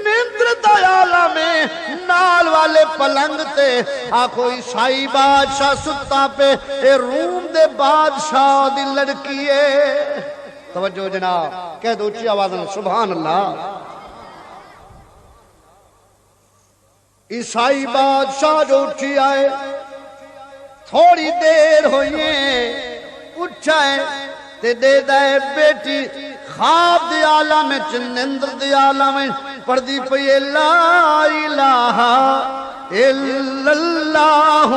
Speaker 1: نیندر دایالا میں نال والے پلنگ تے آنکھو عیسائی بادشاہ ستا پہ اے روم دے بادشاہ دی لڑکیے توجہ جناب کہہ دو اچھی آوازن سبحان اللہ عیسائی بادشاہ جو اٹھی آئے تھوڑی دیر ہوئیے اٹھائے تے دے دائے بیٹی خواب دی عالم میں چنندر دی عالم میں پڑھ دی پئیے لا الہ الا اللہ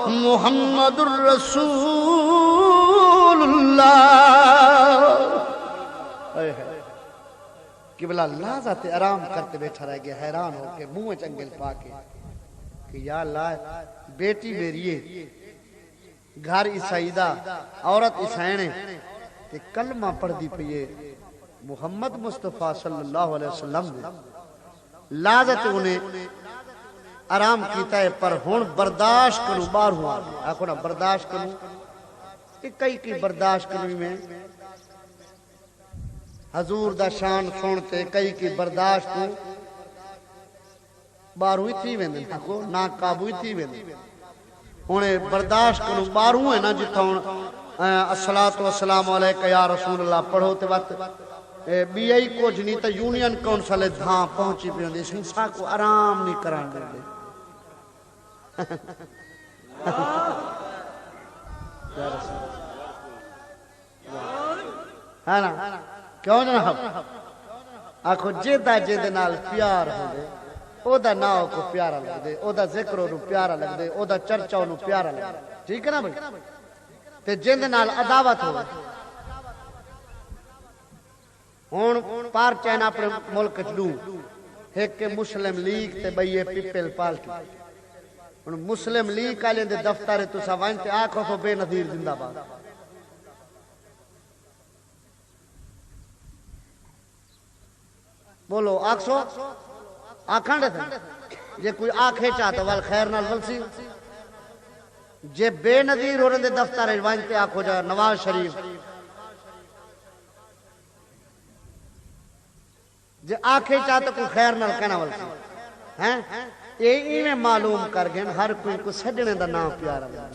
Speaker 1: محمد الرسول اللہ قبلہ لازہ تے آرام کرتے بیٹھا رہ گیا حیران ہو کے منہ چنگل پا کے کہ یا اللہ بیٹی میری ہے گھر عیسائیدہ عورت عیسائینے کہ کلمہ پڑھ دی پئیے محمد مصطفیٰ صلی اللہ علیہ وسلم نے لازت انہیں آرام کیتا ہے پر ہون برداشت کروں بار ہوا آکھو نا برداشت کروں کہ کئی کی برداشت کروں میں حضور دا شان سنتے کئی کی برداشت کو باروی تھی ویندن آکھو نا قابوی تھی ویندن انہیں برداشت کروں باروں ہے نا جتا ہون الصلاة والسلام علیکہ یا رسول اللہ پڑھو تے وقت بی آئی کو جنیتا یونین کونسل دھاں پہنچی پہ ہوندی سنسا کو آرام نہیں کران دے ہے نا کیوں جناب آکھو جیدہ جیدہ نال پیار ہو دے او دا ناؤ کو پیارا لگ دے او دا ذکر انہوں پیارا لگ دے او دا چرچہ انہوں پیارا لگ دے ٹھیک ہے نا بھائی تے جیدہ نال عداوت ہو ہون پار چین اپنے ملک چلو ایک کے مسلم لیگ تے بھئیے پیپل پالٹی مسلم لیگ کا لیں دے دفتر تو سوائن تے آنکھوں کو بے نظیر زندہ باد بولو آنکھو آنکھاں تھے یہ کوئی آنکھیں چاہتا والخیر نال ولسی جے بے نظیر ہونے دے دفتر وائن تے آنکھو جا نواز شریف جے آنکھیں چاہتا کوئی خیر نال کہنا ولسی ہیں یہ میں معلوم کر گئے ہر کوئی کو سجنے دا نام پیارا لگا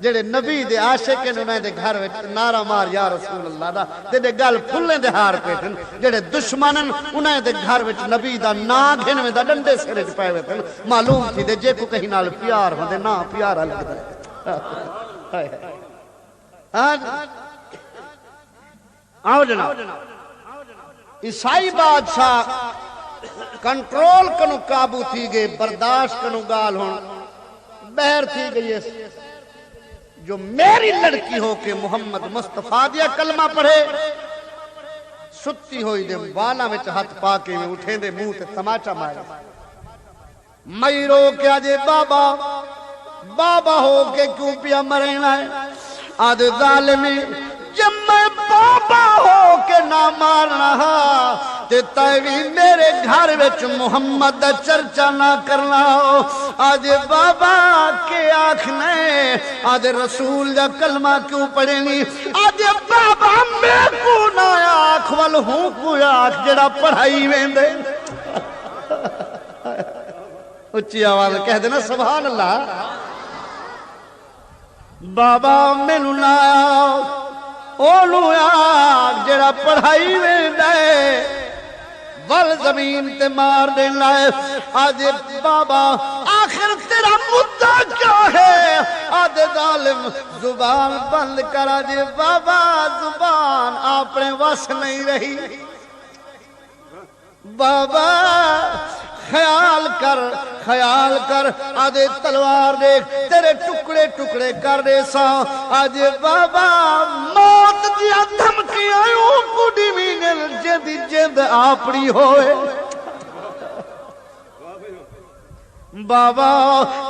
Speaker 1: جڑے نبی دے عاشق انہیں دے گھر وچ نعرہ مار یا رسول اللہ دا تے گل پھلیں دے ہار پیٹن جڑے دشمنن انہیں دے گھر وچ نبی دا نا گھنویں دا ڈنڈے سرے وچ پائے ہوئے معلوم تھی دے جے کو کہیں نال پیار ہوندے نا پیارا لگدا ہے آؤ جناب عیسائی بادشاہ کنٹرول کنو قابو تھی گئے برداشت کنو گال ہون بہر تھی گئی جو میری لڑکی ہو کے محمد مصطفیٰ دیا کلمہ پڑھے ستی ہوئی دے والا میں ہاتھ پا کے میں اٹھے دے منہ تے تماچا مارے مئی رو کے آجے بابا بابا ہو کے کیوں پیا مرنا ہے آدھے ظالمی جب میں بابا ہو کے نہ مارنا تے تیوی میرے گھر وچ محمد دا چرچا نہ کرنا ہو آدھے بابا کے آنکھنے آدھے رسول دا کلمہ کیوں پڑھیں گی آدھے بابا میں کو نہ آنکھ وال ہوں کوئی آنکھ جڑا پڑھائی میں دے اچھی آواز کہہ دینا سبحان اللہ بابا میں نہ اولو آگ جڑا پڑھائی میں دے ول زمین تے مار دے لائے آدھے بابا آخر تیرا مدہ کیا ہے آدھے ظالم زبان بند کر آدھے بابا زبان اپنے وس نہیں رہی بابا خیال کر آدھے تلوار دیکھ تیرے ٹکڑے ٹکڑے کر دے سا آدھے بابا موت دیا دھمکی آئیوں کڑی مینل جدی جد آپڑی ہوئے بابا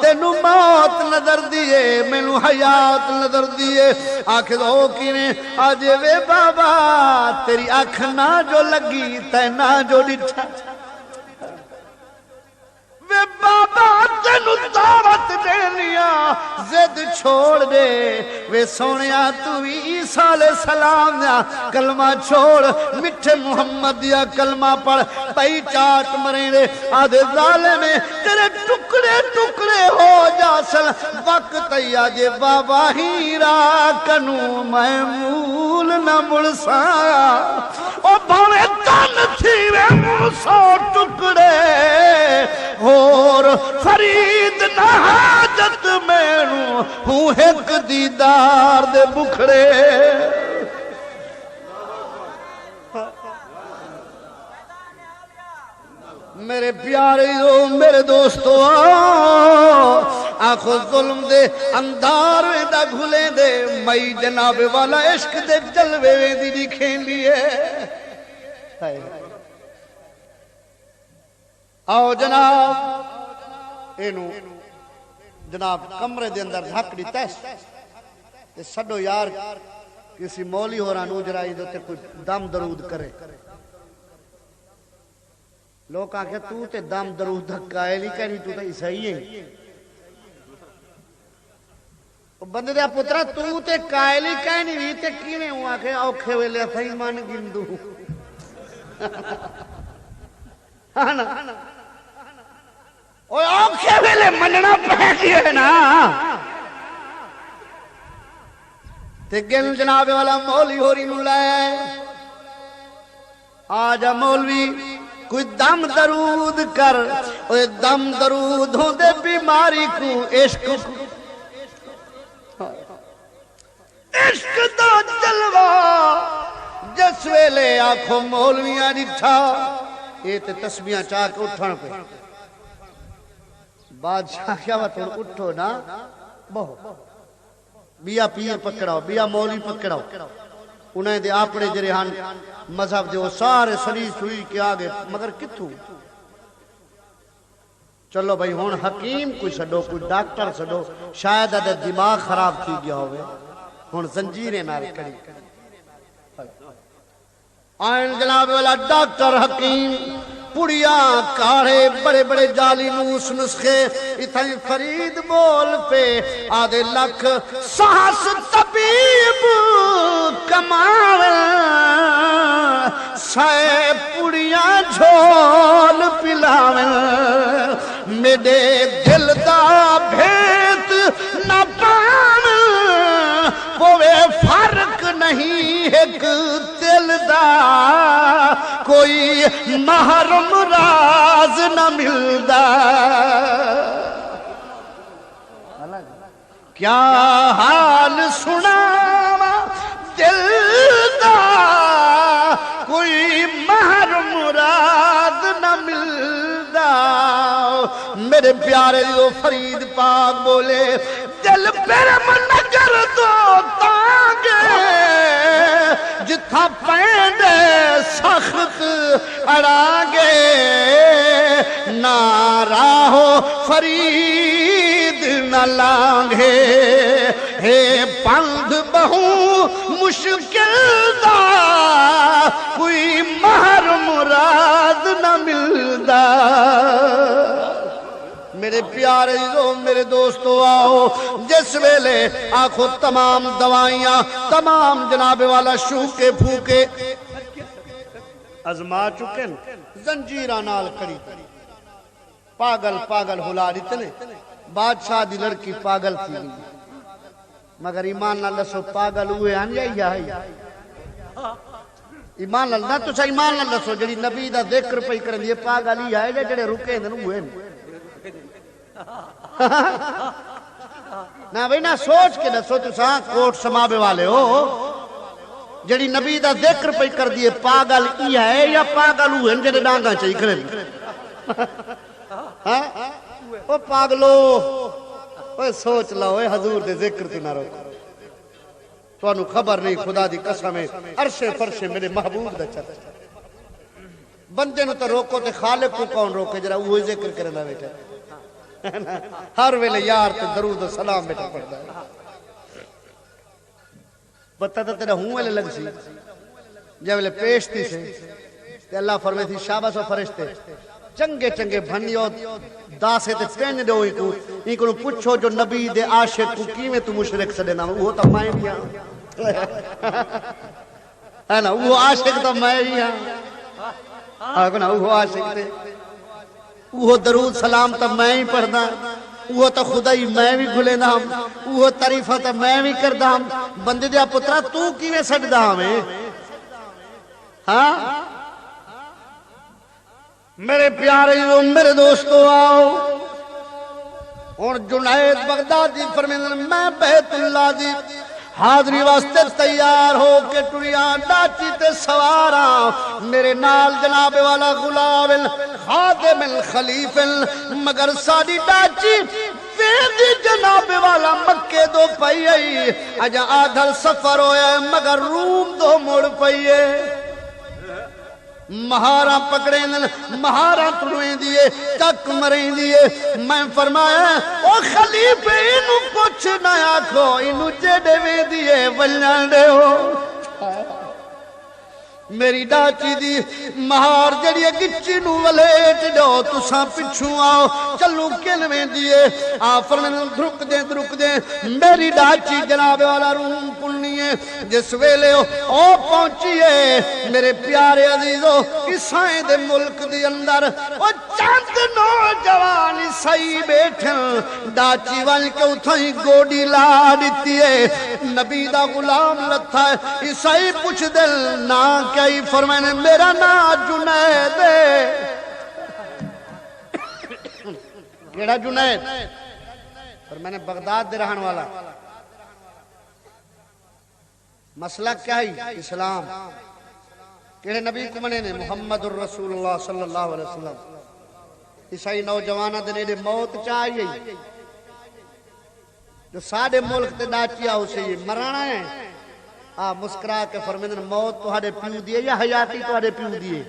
Speaker 1: تینو موت نظر دیئے مینو حیات نظر دیئے آنکھ دو کینے آجے وے بابا تیری آنکھ نہ جو لگی تینا جو ڈٹھا وے بابا تینو دعوت دینیا زد چھوڑ دے وے سونیا تو عیسیٰ علیہ السلام یا کلمہ چھوڑ مٹھے محمد یا کلمہ پڑھ بھائی چاٹ مریں دے آدھے ظالمیں تیرے ٹکڑے ٹکڑے ہو جاسل وقت آجے بابا ہی راکنو میں مول نہ مڑسایا او بھاوے تن تھی وے موسو ٹکڑے اور فرید نہ حاجت مینو ہوں ایک دیدار دے بکھڑے میرے پیارے میرے دوستو آنکھو ظلم دے اندار دا گھلے دے مئی جناب والا عشق دے جلوے دی دکھیں لیے آؤ جناب اینو جناب کمرے دے اندر دھکڑی تیس تے سڈو یار کسی مولی ہو رہا نو جرائی دو تے کوئی دم درود کرے لوگ آنکھے تو تے دم درود دھکائے نہیں کہنی تو تے عیسائی ہے بندے دیا پترہ تو تے کائلی کہنی بھی تے کینے ہوں آنکھے اوکھے ویلے تھا ایمان گندو ہاں نا اوہ اوکھے ویلے مننا پہنچی ہے نا تے گن جناب والا مولی ہو رہی نو لائے آجا مولوی کوئی دم درود کر اوہ دم درود ہوں دے بیماری کو عشق کو عشق دا جلوہ جس ویلے آنکھوں مولویاں جٹھا یہ تے تسبیحاں چاہ کے اٹھن پہ بادشاہ کیا بات اٹھو نا بہو بیا پیر پکڑاؤ بیا مولی پکڑاؤ انہیں دے آپڑے جرہان مذہب دے وہ سارے سریس ہوئی کے آگے مگر کتھو چلو بھائی ہون حکیم کوئی سڈو کوئی ڈاکٹر سڈو شاید ادھے دماغ خراب تھی گیا ہوئے ہون زنجیریں نال کڑی آئین جناب والا ڈاکٹر حکیم پڑیاں کاڑے بڑے بڑے جالی نوس نسخے اتنی فرید بول پہ آدھے لکھ ساس طبیب کمال سائے پڑیاں جھول پلاویں میرے دل دا بھیت نہ پان پوے فرق نہیں ایک دل دا کوئی محرم راز نہ ملدا کیا حال سنا دل دا میرے پیارے جو فرید پاک بولے دل میرے من کر دو تانگے جتھا پینڈے سخت اڑانگے ناراہو فرید نہ لانگے ہے پند بہو مشکل دا کوئی مہر مراد نہ ملدا میرے پیارے میرے دوستو آؤ جس ویلے آنکھو تمام دوائیاں تمام جناب والا شوکے پھوکے ازما چکے زنجیرہ نال کڑی پاگل پاگل ہلا دیتے نے بادشاہ دی لڑکی پاگل تھی مگر ایمان نہ لسو پاگل ہوئے آنجا ہی آئی ایمان نہ تو سا ایمان نہ لسو جڑی نبی دا ذکر پہ کرن یہ پاگل ہی آئے جڑے رکے دن ہوئے نہ بھئی نہ سوچ کے نہ سوچ سا کوٹ سمابے والے ہو جڑی نبی دا ذکر پہ کر دیئے پاگل ہی آئے یا پاگل ہوئے جڑے ڈانگا چاہی کریں وہ پاگلو وہ سوچ لو حضور دے ذکر تو نہ روکو تو انہوں خبر نہیں خدا دی قسم ہے عرشے فرشے میرے محبوب دا چاہتا بندے نو تو روکو تے خالق کو کون روکے جرا وہی ذکر کرنا بیٹا ہر ویلے یار تے درود و سلام بیٹا پڑھتا ہے بتا تا تیرا ہوں ویلے لگ سی جب ویلے پیشتی سے تے اللہ فرمائے تھی شاباس و فرشتے چنگے چنگے بھنیو داسے تے پین دو ان کو پوچھو جو نبی دے عاشق کو کیویں تو مشرک سے دینا وہ تو میں بھی ہاں ہے نا وہ عاشق تو میں بھی ہاں آگو نا وہ عاشق تے وہ درود سلام تا میں ہی پڑھدا وہ تو خدا ہی میں بھی گھلے نام وہ تعریفہ تا میں بھی کردام بندے دیا پترہ تو کیویں سکدا ہمیں ہاں میرے پیارے میرے دوستو آؤ اور جنید بغدادی فرمیدن میں بیت اللہ دی حاضری واسطے تیار ہو کے ٹریاں ڈاچی تے سوارا میرے نال جناب والا غلام خادم الخلیف مگر ساری ڈاچی ویدی جناب والا مکے دو پئیے اجا آدھر سفر ہویا مگر روم دو مڑ پئیے مہارا پکڑیں دن مہارا تڑویں دیئے تک مریں دیئے میں فرمایا او خلیفے انہوں کچھ نہ آکھو انہوں جیڑے میں دیئے ولن دے ہو میری ڈاچی دی مہار جڑی گچی نو ولیٹ دو تساں پچھوں آؤ چلو کلویں دیئے آفرن دھرک دیں میری ڈاچی جناب والا روم پنیے جس ویلے او پہنچیے میرے پیارے عزیزو عیسائیں دے ملک دی اندر او چند نوجوان عیسائی بیٹھن ڈاچی وال کے اتھائیں گوڑی لا دیتی ہے نبی دا غلام لتھا ہے عیسائی پوچھ دل نا کیا فرمائنے میرا نا جنید کیڑا جنید فرمائنے بغداد دے رہن والا مسئلہ کیا ہے اسلام کیڑے نبی کو منے نے محمد الرسول اللہ صلی اللہ علیہ وسلم عیسائی نوجوانہ دنے دے موت چاہیے جو ساڑھے ملک تے ڈاچیا اسے یہ مرانا ہے مسکرا کے فرمیدن موت تو ہاڑے پیو دیئے یا حیاتی تو ہاڑے پیو دیئے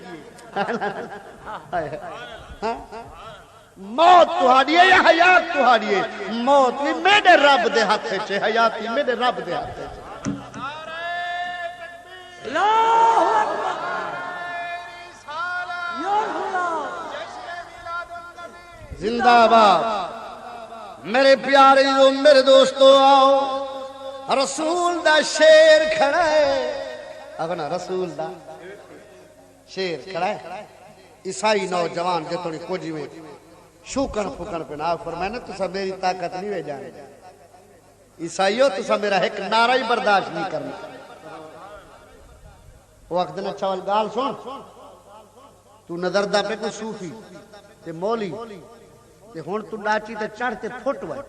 Speaker 1: موت تو ہاڑی ہے یا حیات تو ہاڑی ہے موت بھی میرے رب دے ہاتھ چھے حیاتی میرے رب دے ہاتھ چھے زندہ باد میرے پیارے میرے دوستو آؤ رسول دا شیر کھڑا ہے اگنا رسول دا شیر کھڑا ہے عیسائی نوجوان جو تھوڑی کوجی میں شوکن پھکن پہ نہ فرمائے تو سب میری طاقت نہیں ہوئے جانے عیسائیوں تو سب میرا ایک نعرہ ہی برداشت نہیں کرنا وقت دن اچھا والگال سن تو نظر دا پہ کوئی صوفی تے مولی تے ہون تو ڈاچی تے چڑھتے پھٹ ہوئے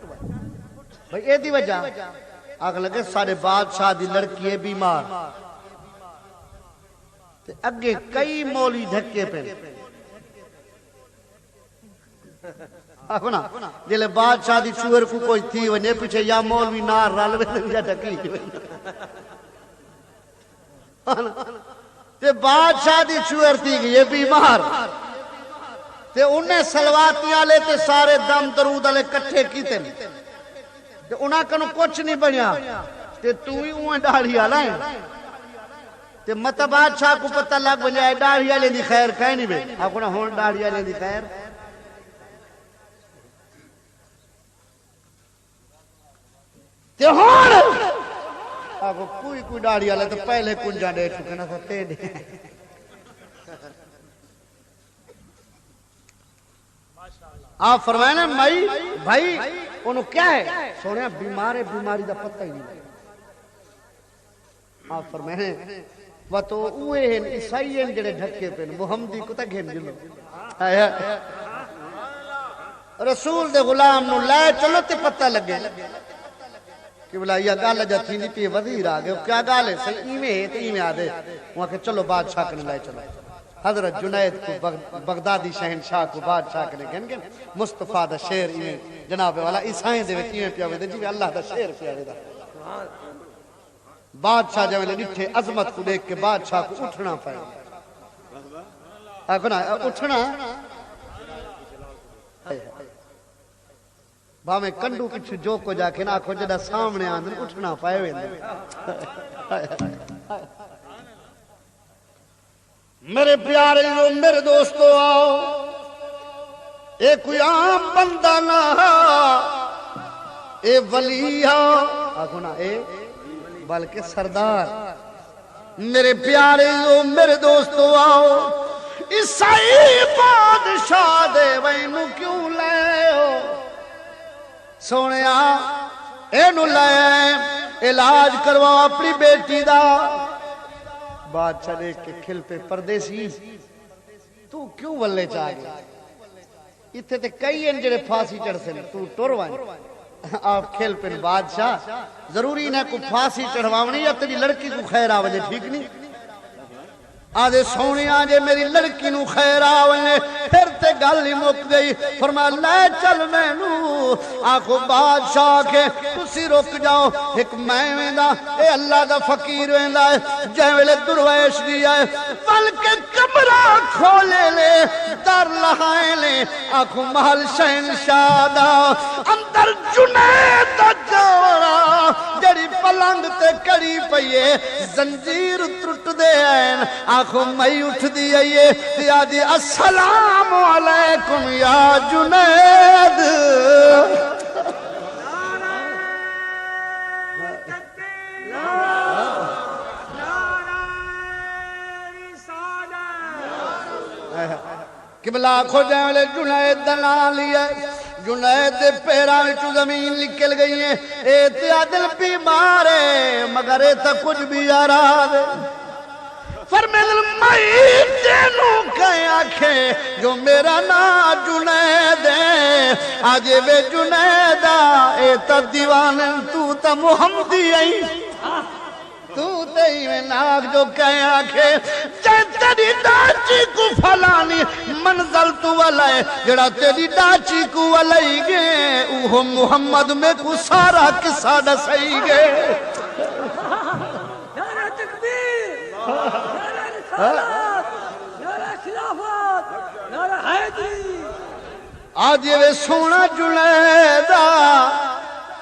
Speaker 1: بھئی اے دی وجہ آگ لگے سارے بادشاہ دی لڑکی ہے بیمار تے اگے کئی مولی دھکے پہ آخو نا جلے بادشاہ دی چور کو کوئی تھی ونے پیچھے یا مولوی نار رل وے یا ٹکی تے بادشاہ دی چور تھی گئی یہ بیمار تے انہیں سلواتیاں لے تے سارے دم درود والے کٹھے کیتے تے انہاں کنوں کچھ نہیں بنیا تے تو ہی اوے داڑھی والا ہے تے مت بادشاہ کو پتہ لگ بنیا داڑھی والے دی خیر کہیں نہیں بے آکو نا ہون داڑھی والے دی خیر تے ہون آکو کوئی داڑھی والے تو پہلے کنجا دے چکے نا تے دے آپ فرمائے نا بھائی انہوں کیا ہے سونے بیماری دا پتہ ہی نہیں آپ فرمائے وہ تو اوے ہیں عیسائی ہیں جڑے ڈھکے پہ محمدی کو تا گھن جلو رسول دے غلام نو لائے چلو تے پتہ لگے کہ بلا یہ گال جا تھی نہیں پی وزیر آگے کیا گال ہے سل ایمیں ہے تو ایمیں آدھے وہاں کہ چلو بادشاہ کرنے لائے چلو حضرت جنید کو بغدادی شہنشاہ کو بادشاہ کرنے گن مصطفیٰ دا شیر ایمیں جناب والا عیسائیں دے ویچ ایمیں پیاوے دے جی اللہ دا شیر پیاوے دا بادشاہ جب میں نٹھے عظمت کو دیکھ کے بادشاہ کو اٹھنا پائے آکھو نا اٹھنا با میں کنڈو کچھ جو کو جا کے نا آکھو جدہ سامنے آندھن اٹھنا پائے ویندے میرے پیارے جو میرے دوستو آؤ اے کوئی عام بندہ نہ اے ولی آکھو نا اے بلکہ سردار میرے پیارے جو میرے دوستو آؤ عیسائی بادشاہ دے وینو کیوں لے ہو سونے اینو لے علاج کرواؤ اپنی بیٹی دا بادشاہ دیکھ کے کھل پہ پردیسی تو کیوں ولے چاہ گیا اتھے تے کئی انجڑے پھانسی چڑھ سے تو ٹوروائیں آپ کھل پہ بادشاہ ضروری نہ کو پھانسی چڑھواونی یا تیری لڑکی کو خیر آوجے ٹھیک نہیں آدھے سونے آجے میری لڑکی نو خیر آوجے پھر تے گالی مک گئی فرمایا لے چل میں نو آنکھو بادشاہ کے تسی رک جاؤ ایک میں ویندہ اے اللہ دا فقیر ویندہ ہے جیوے درویش دیا ہے بلکہ کمرہ کھولے لے در لہائے لے آنکھو محل شہنشاہ دا اندر جنید جوڑا جڑی پلنگ تے کڑی پئیے زنجیر ٹرٹ دے ہیں آنکھوں میں اٹھ دی آئیے دیا دی السلام علیکم یا جنید قبلہ کھو جائے جنید دنا لیا جنید دے پیران چو زمین نکل گئی ہیں اے عادل بیمار ہے مگر اے تا کچھ بھی آراد فرمیل میں تینو کہیں آنکھیں جو میرا نا جنید ہے آجے بے جنیدہ اے تا دیوان تو تا محمدی آئی تو تئی میں ناک جو کہیں آنکھیں جائے تیری ڈاچی کو پھلانی منزل تو والائے جڑا تیری ڈاچی کو والائی گے اوہ محمد میں کو سارا قصہ ڈسائی گے
Speaker 3: نعرہ تکبیر نعرہ رسالت نعرہ خلافت نعرہ حیدری
Speaker 1: آج یہ سونا جنیدہ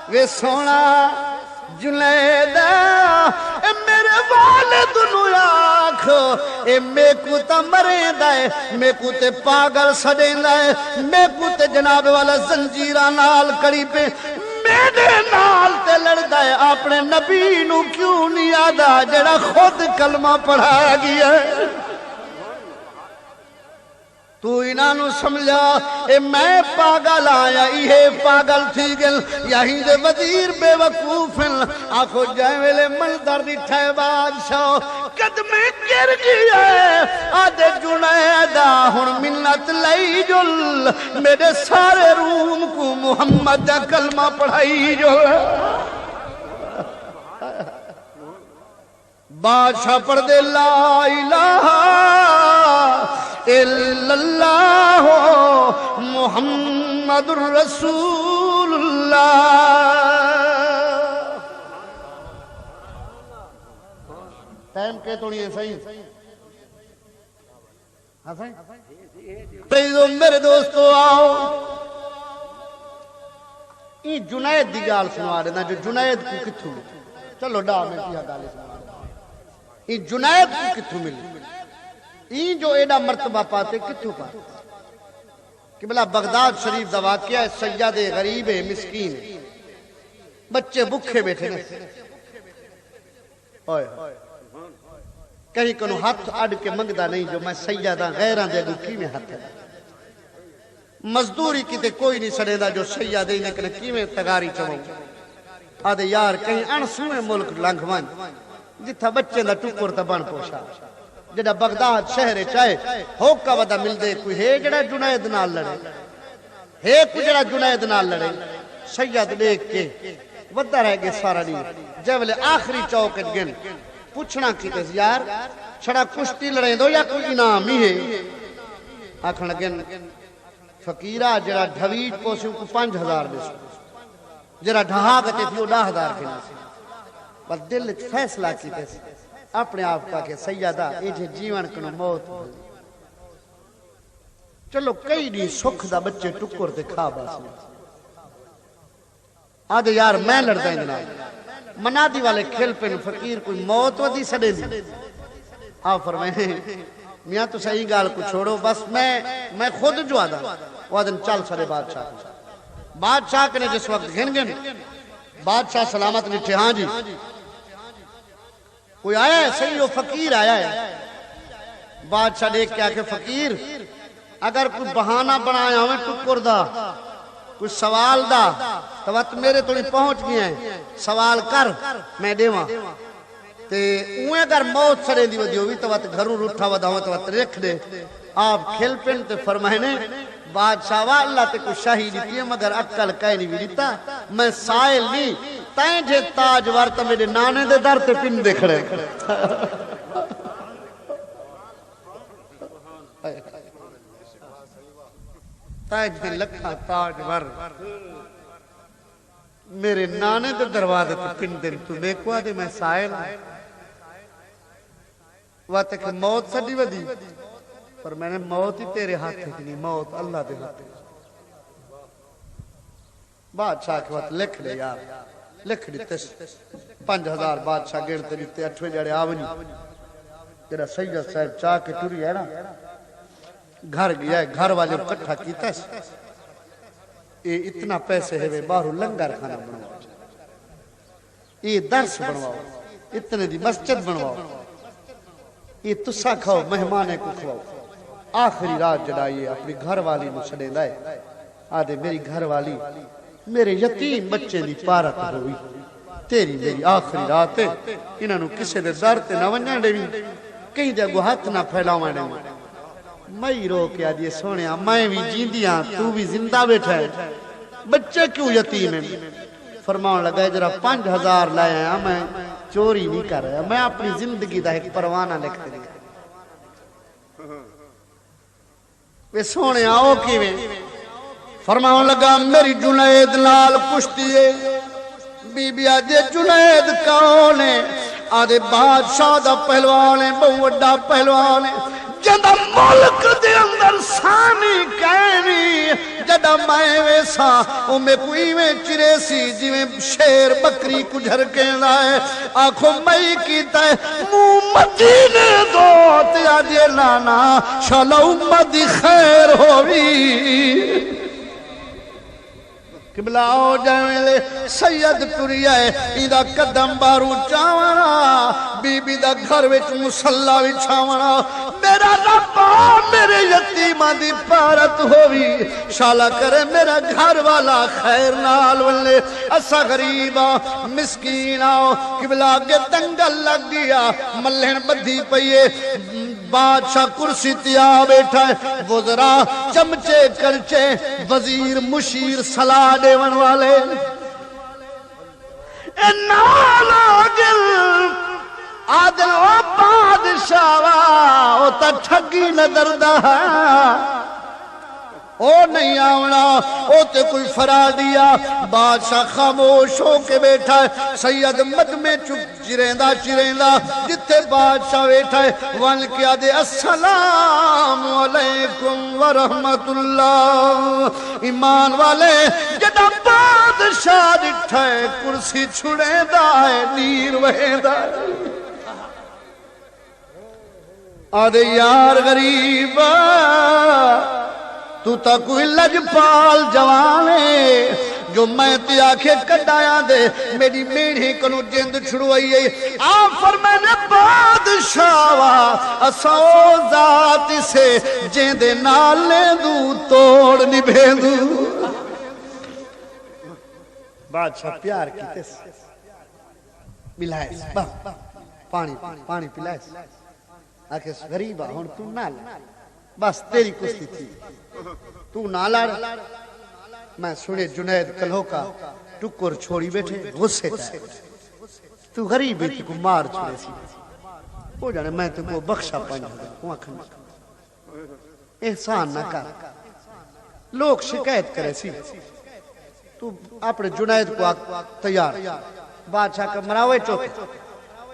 Speaker 1: وہ سونا جنیدہ اے میرے والد نو آکھو اے میں کو تا مرے دائے میں کو تے پاگل سڑے دائے میں کو تے جناب والا زنجیرہ نال کڑی پہ میرے نال تے لڑ دائے اپنے نبی نو کیوں نہیں آدھا جڑا خود کلمہ پڑھا گیا ہے تو انہوں سمجھا اے میں پاگل آیا یہ پاگل تھی گل یہی دے وزیر بے وقوفن آنکھو جائے ویلے منظر دٹھائے بادشاہ قدمیں گر گیا ہے آدھے جنیدہ ہن منت لئی جل میرے سارے روم کو محمد دا کلمہ پڑھائی جل بادشاہ پڑھ دے لا الہ الا اللہ محمد محمد رسول اللہ. ٹائم کے تو نہیں ہے صحیح. ہاں صحیح. میرے دوستو آؤ یہ جنید دی گال سنوا دینا جو جنید کو کتھوں چلو ڈا میں کیا گال سنوا یہ جنید کو کتھوں ملی یہ جو ایڈا مرتبہ پاتے کتھوں پاتے کہ بلا بغداد شریف دا واقعہ ہے. سیاد غریب ہے مسکین ہے بچے بکھے بیٹھے نے کہیں کنو ہاتھ اڑ کے منگدا نہیں جو میں سیادہ غیران دے گو کی میں ہاتھ ہے مزدوری کی تے کوئی نہیں سڑے دا جو سیادہ ہی نکنے کی میں تگاری چاہوں آدھے یار کہیں انسویں ملک لنگوان جتھا بچے دا ٹکر تا بان پوشا جڑا بغداد شہر چاہے ہوکا ودا مل دے کوئی ہے جڑا جنید نال لڑے ہے کوئی جڑا جنید نال لڑے سید دیکھ کے ودا رہ گے سارا نہیں جیولے آخری چوکت گن پوچھنا کی تیز یار چھڑا کشتی لڑیں دو یا کوئی انعام ہی ہے آکھن لگن فقیرہ جڑا ڈھویٹ پوسیوں کو 5,000 دیسو جڑا ڈھہا گتے تھی وہ 10,000 کے ناسی بس دل فیصلہ کی تیز اپنے آپ کا کہ سیدہ ایجھے جیون کنو موت چلو کئی نہیں سکھ دا بچے ٹکر تے کھا باس آدھے یار میں لڑتا ہوں جناب منادی والے کھیل پہ فقیر کوئی موت ودی سڑے دی آپ فرمائیں میاں تو صحیح گال کو چھوڑو بس میں خود جو آدھا وہ آدھن چل سڑے بادشاہ نے جس وقت گھن بادشاہ سلامت نٹھے ہاں جی کوئی آیا ہے صحیح وہ فقیر آیا ہے بادشاہ دیکھ کے آکے فقیر اگر کوئی بہانہ بنایا ہمیں ٹکر دا کوئی سوال دا تو وقت میرے توڑی پہنچ گئے ہیں سوال کر میں دے وہاں تے اوہیں اگر موت سڑے دی ودی ہوئی تو وقت گھروں روٹھا ودا ہوا تو وقت رکھ دے آپ کھل پن تے فرمائنے بادشاہ اللہ تے کوئی شاہی دیتی ہے مگر اکل کہے نہیں بھی دیتا میں سائل نہیں تائیں جے تاج وارتا میرے نانے دے در تے پن دیکھ رہے تاج میں لکھا تاج ور میرے نانے دے دروازے تے پن دن تو دیکھوا دے میں سائل وقت کہ موت سڑی ودی پر میں نے موت ہی تیرے ہاتھ ہے نہیں موت اللہ دے ہاتھ ہے بادشاہ کے وقت لکھ لے یار لکھ دیتے 5,000 بادشاہ گھڑتے دیتے 8 جڑے آونی تیرا سید صاحب چاہ کے ٹوری ہے نا گھر گیا ہے گھر والے کٹھا کیتا ہے یہ اتنا پیسے ہے باہر لنگر کھانا بنواؤ یہ درس بنواؤ اتنے دی مسجد بنواؤ یہ تسا کھاؤ مہمانے کو کھواؤ آخری رات جڑائیے اپنی گھر والی نو چھڑے لائے آدھے میری گھر والی میرے یتیم بچے دی پارت ہوئی تیری میری آخری رات ہے انہاں نو کسے دے در تے نہ ونجاں دے کہیں دے گو ہاتھ نہ پھیلاواں دے میں رو کے آدھیے سونیا میں بھی جیندیاں تو بھی زندہ بیٹھا ہے بچے کیوں یتیم ہیں فرمان لگا جرا 5,000 لائے ہیں میں چوری نہیں کر رہا میں اپنی زندگی دا ایک پروانہ لکھتے نہیں وہ سونے آؤ کی میں فرمان لگا میری جنید لال کشتی ہے بی بی آدھے جنید کون ہے آدھے بادشاہ دا پہلوان ہے بہوڑا پہلوان ہے جدہ ملک دے اندر سانی کہنی جدہ میں ویسا او میں کوئی میں چرے سی جی میں شیر بکری کو جھرکے لائے آنکھوں میں کیتا ہے مو مدینے دو تیا دیے لانا شالا امدی خیر ہوئی قبلہ ہو جائے لے سید ٹوری آئے ایدہ قدم بارو چاوانا بی بی دا گھر وچ مسلح وچ چاوانا میرا ربا میرے یتیمہ دی پارت ہوئی شالا کرے میرا گھر والا خیر نال ولے اسا غریبا مسکینہ قبلہ آگے دنگل لگ گیا ملہن بدھی پئیے بادشاہ کرسی تیا بیٹھا ہے وزراء چمچے کرچے وزیر مشیر صلاح دیون والے نالا گل عادل و بادشاہ او تا ٹھگی نہ دردہ او نہیں آونا او تے کوئی فرا دیا بادشاہ خاموش ہو کے بیٹھا ہے سید مد میں چپ چریندہ جتے بادشاہ بیٹھا ہے وان کیا دے السلام علیکم ورحمت اللہ ایمان والے جدا بادشاہ دٹھا ہے کرسی چھڑیندہ ہے نیر وہیندہ ہے آدھے یار غریبا تو تا کوئی لجپال جوانے جو میں تی آنکھیں کٹایا دے میری میڑھی کنو جند چھڑوائی ہے آفر میں نے بادشاہوا اساو ذات سے جند نالے دو توڑ نبھے دو بادشاہ پیار کی تیس ملائے پانی پلائے آکھے غریبہ ہون تو نہ لڑ بس تیری کشتی تھی تو نہ لڑ میں سنے جنید کلہو کا ٹکر چھوڑی بیٹھے غصے تھے تو غریبی تھی کو مار چھوڑے سی وہ جانے میں تو کو بخشا پانچ وہاں کھنڈ احسان نہ کر لوگ شکایت کرے سی تو اپنے جنید کو تیار بادشاہ کا مراوے چوتے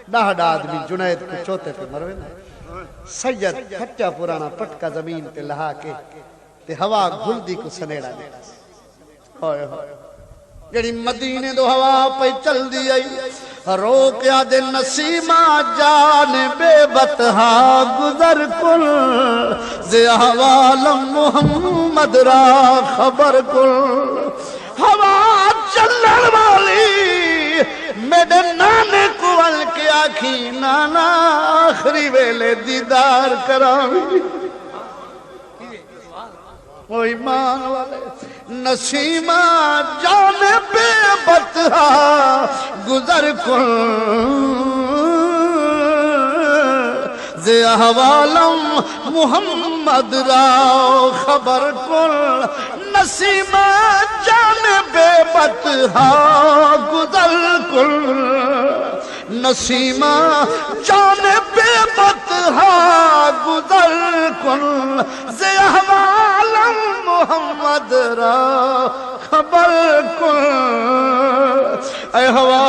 Speaker 1: ڈاہڈ آدمی جنید کو چوتے پہ مروے نا سید ہٹیا پرانا پٹکا زمین تے لہا کے تے ہوا گھل دی کو سنیڑا دے جڑی مدینے دو ہوا پہ چل دی آئی روکیا دے نسیمہ جان بے بتہا گزر کل زی احوالم محمد را خبر کل ہوا چلن والی میرے نانے کو ول کے آکھی نانا آخری ویلے دیدار کراوی او ایمان والے نسیمہ جان بے بتہا گزر کن زی احوالم محمد را خبر کن نسیمہ جان بے بتہا گزر کن نسیمہ جان بے بتہا گزر کن زی احوالم محمد را خبر کن اے ہوا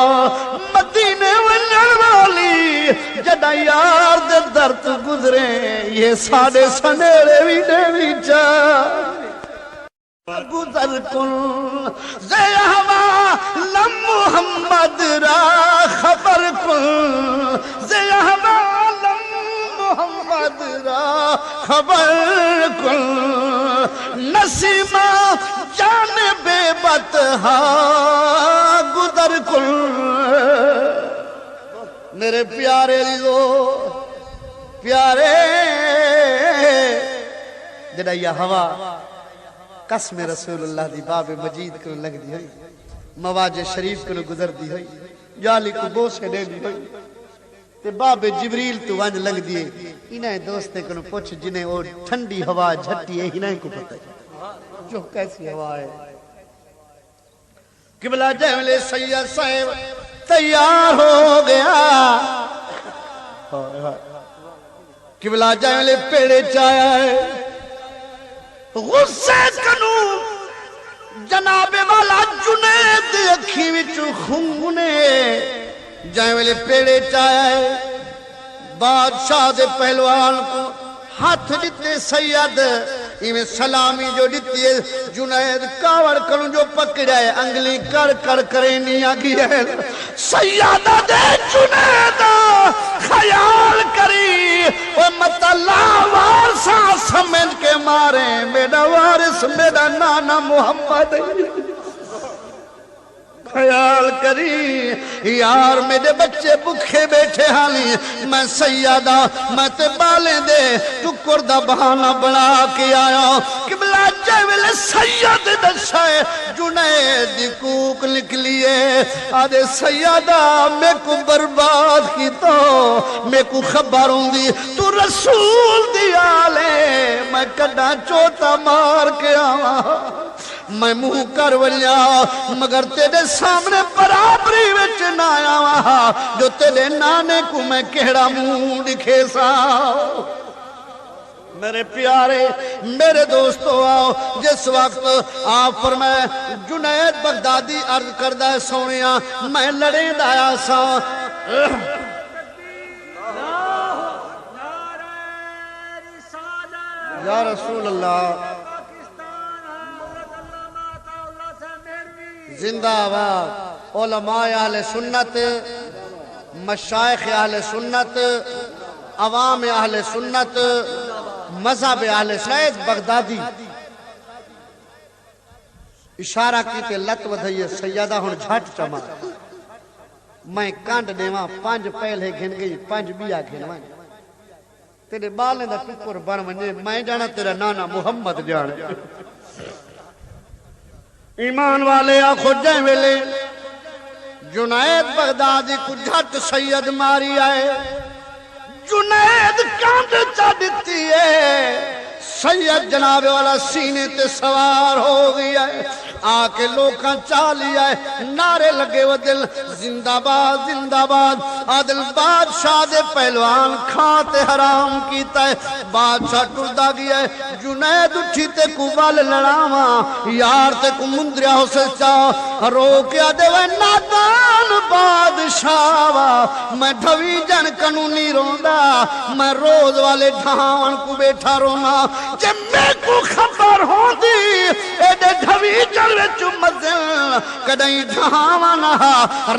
Speaker 1: مدینے ونجر والی جڑا یار دے درد گزرے یہ ساڑے سنیرے ویڈے چاہ گزر کن زی احوالم محمد را خبر کن زی احوالم محمد را خبر کن نسیمہ جان بے بتہا گزر کن میرے پیارے لیو پیارے جڑا یہ ہوا قسم رسول اللہ دی باب مجید کو لگ دی ہوئی مواج شریف کو گزر دی ہوئی جالی کو بوسے دے دی ہوئی تے باب جبریل تو وانج لگ دیئے انہیں دوستے کو پوچھ جنہیں وہ ٹھنڈی ہوا جھٹی ہے انہیں کو پتہ ہے جو کیسی ہوا ہے قبلہ جہلے سید صاحب تیار ہو گیا قبلہ جہلے پیڑے چایا ہے غصے کنو جناب والا جنید اکھی وچ خونے جائے پیڑے چاہے بادشاہ دے پہلوان کو ہاتھ دیتے سید ایویں سلامی جو دیتی ہے جنید کاوڑ کروں جو پکڑے انگلی کر کر کرینی آگی ہے سیدہ دے جنید خیال کری وہ مطلع وارسا سمجھ کے مارے میرا وارس میرا نانا محمد خیال کری یار میرے بچے بکھے بیٹھے حالی میں سیادہ میں تے بالیں دے ٹکر دا بہانہ بنا کے آیا قبلہ جیول سید دشائے جنید کوک نکلیے آدھے سیادہ میں کو برباد کی تو میں کو خبر ہوں دی تو رسول دیا لے میں کڑا چوتا مار کے آوا میں منہ کر ولیا مگر تیرے سامنے برابری وچ نہ آیا جو تیرے نانے کو میں کہڑا منہ دکھے سا میرے پیارے میرے دوستو آؤ جس وقت آپ فرمائے جنید بغدادی عرض کردہ ہے سونیاں میں لڑیں دایا سا یا رسول اللہ زندہ آباد علماء اہل سنت مشائخ اہل سنت عوام اہل سنت مذہب اہل سنت بغدادی اشارہ کی تے لت ودھئیے سیدہ ہن جھٹ چما میں کانڈ دیواں 5 پہلے گھن گئی 5 بیا گھنواں تیرے بالیں دا ٹکر بن ونجے میں جانا تیرا نانا محمد جانے ایمان والے آخو جائیں ویلے جنید بغدادی کو جھٹ سید ماری آئے جنید کانڈ چاڑتی ہے سید جناب والا سینے تے سوار ہو گیا ہے آکے لوکاں چالی آئے نعرے لگے وہ دل زندہ باد عادل بادشاہ دے پہلوان کھاتے حرام کیتا ہے بادشاہ ٹردہ گیا ہے جنید اٹھی تے کو وال لڑاواں یار تے کو مندریا ہو سے چاہ روکیا دے وہ نادان بادشاہ میں ڈھوی جن قانونی روندا میں روز والے ڈھاون کو بیٹھا رونا جب میں کو خبر ہو دی ایڈے ڈھوی جن وچ مزل کدیں ڈھاونا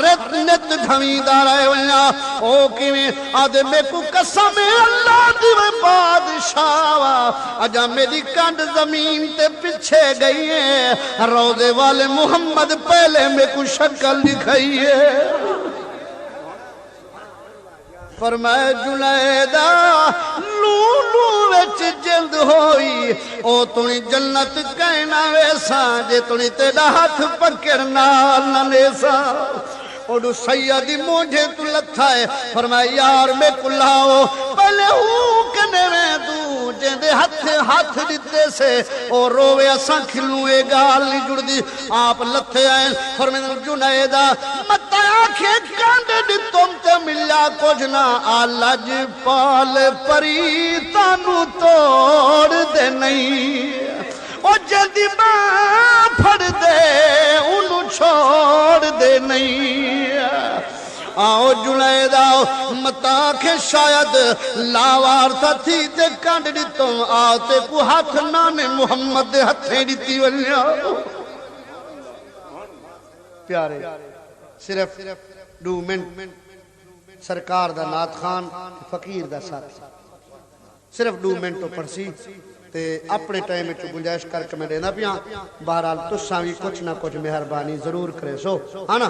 Speaker 1: رت نت ڈھوی دارے ویا او کیویں آدے میں کو قسم اللہ دی بادشاہ اجا میری کانڈ زمین تے پیچھے گئی ہے روزے والے محمد پہلے میں کو شکل دکھائی ہے فرمائے جنیدہ لولو وچ جلد ہوئی او تنی جنت کہنا ویسا جے تنی تیرا ہاتھ پکڑنا نہ لیسا اوڈو سیدی موجھے تو لتھا ہے فرمائے یار میں کلاؤ پہلے ہوں کنے میں دوں جیندے ہاتھ دیتے سے اور روے اساں کھلوے گال نہیں جڑ دی آپ لتھے آئیں فرمائے جنیدہ متا آنکھیں کانڈے دی تم تے ملا کچھ نہ آلج پال پری تانو توڑ دے نہیں او جلدی ماں پھڑ دے انہوں چھوڑ دے نہیں آؤ جنید آؤ متا کے شاید لاوار تھا تھی تے کانڈ دی تم آتے کو ہاتھ نانے محمد دے ہتھیں دیتی والیا پیارے صرف 2 منٹ سرکار دا نات خان فقیر دا ساتھ صرف 2 منٹ تو پڑسی تے اپنے ٹائم میں گنجائش کر کے میں دینا پیاں بہرحال تساں بھی کچھ نہ کچھ مہربانی ضرور کرے سو ہاں نا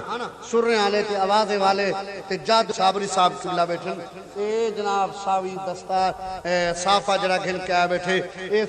Speaker 1: سرنے والے تے آوازے والے تے جاد صابری صاحب قبلہ بیٹھن اے جناب ساوی دستار صافہ جڑا گھن کے آئے بیٹھے اے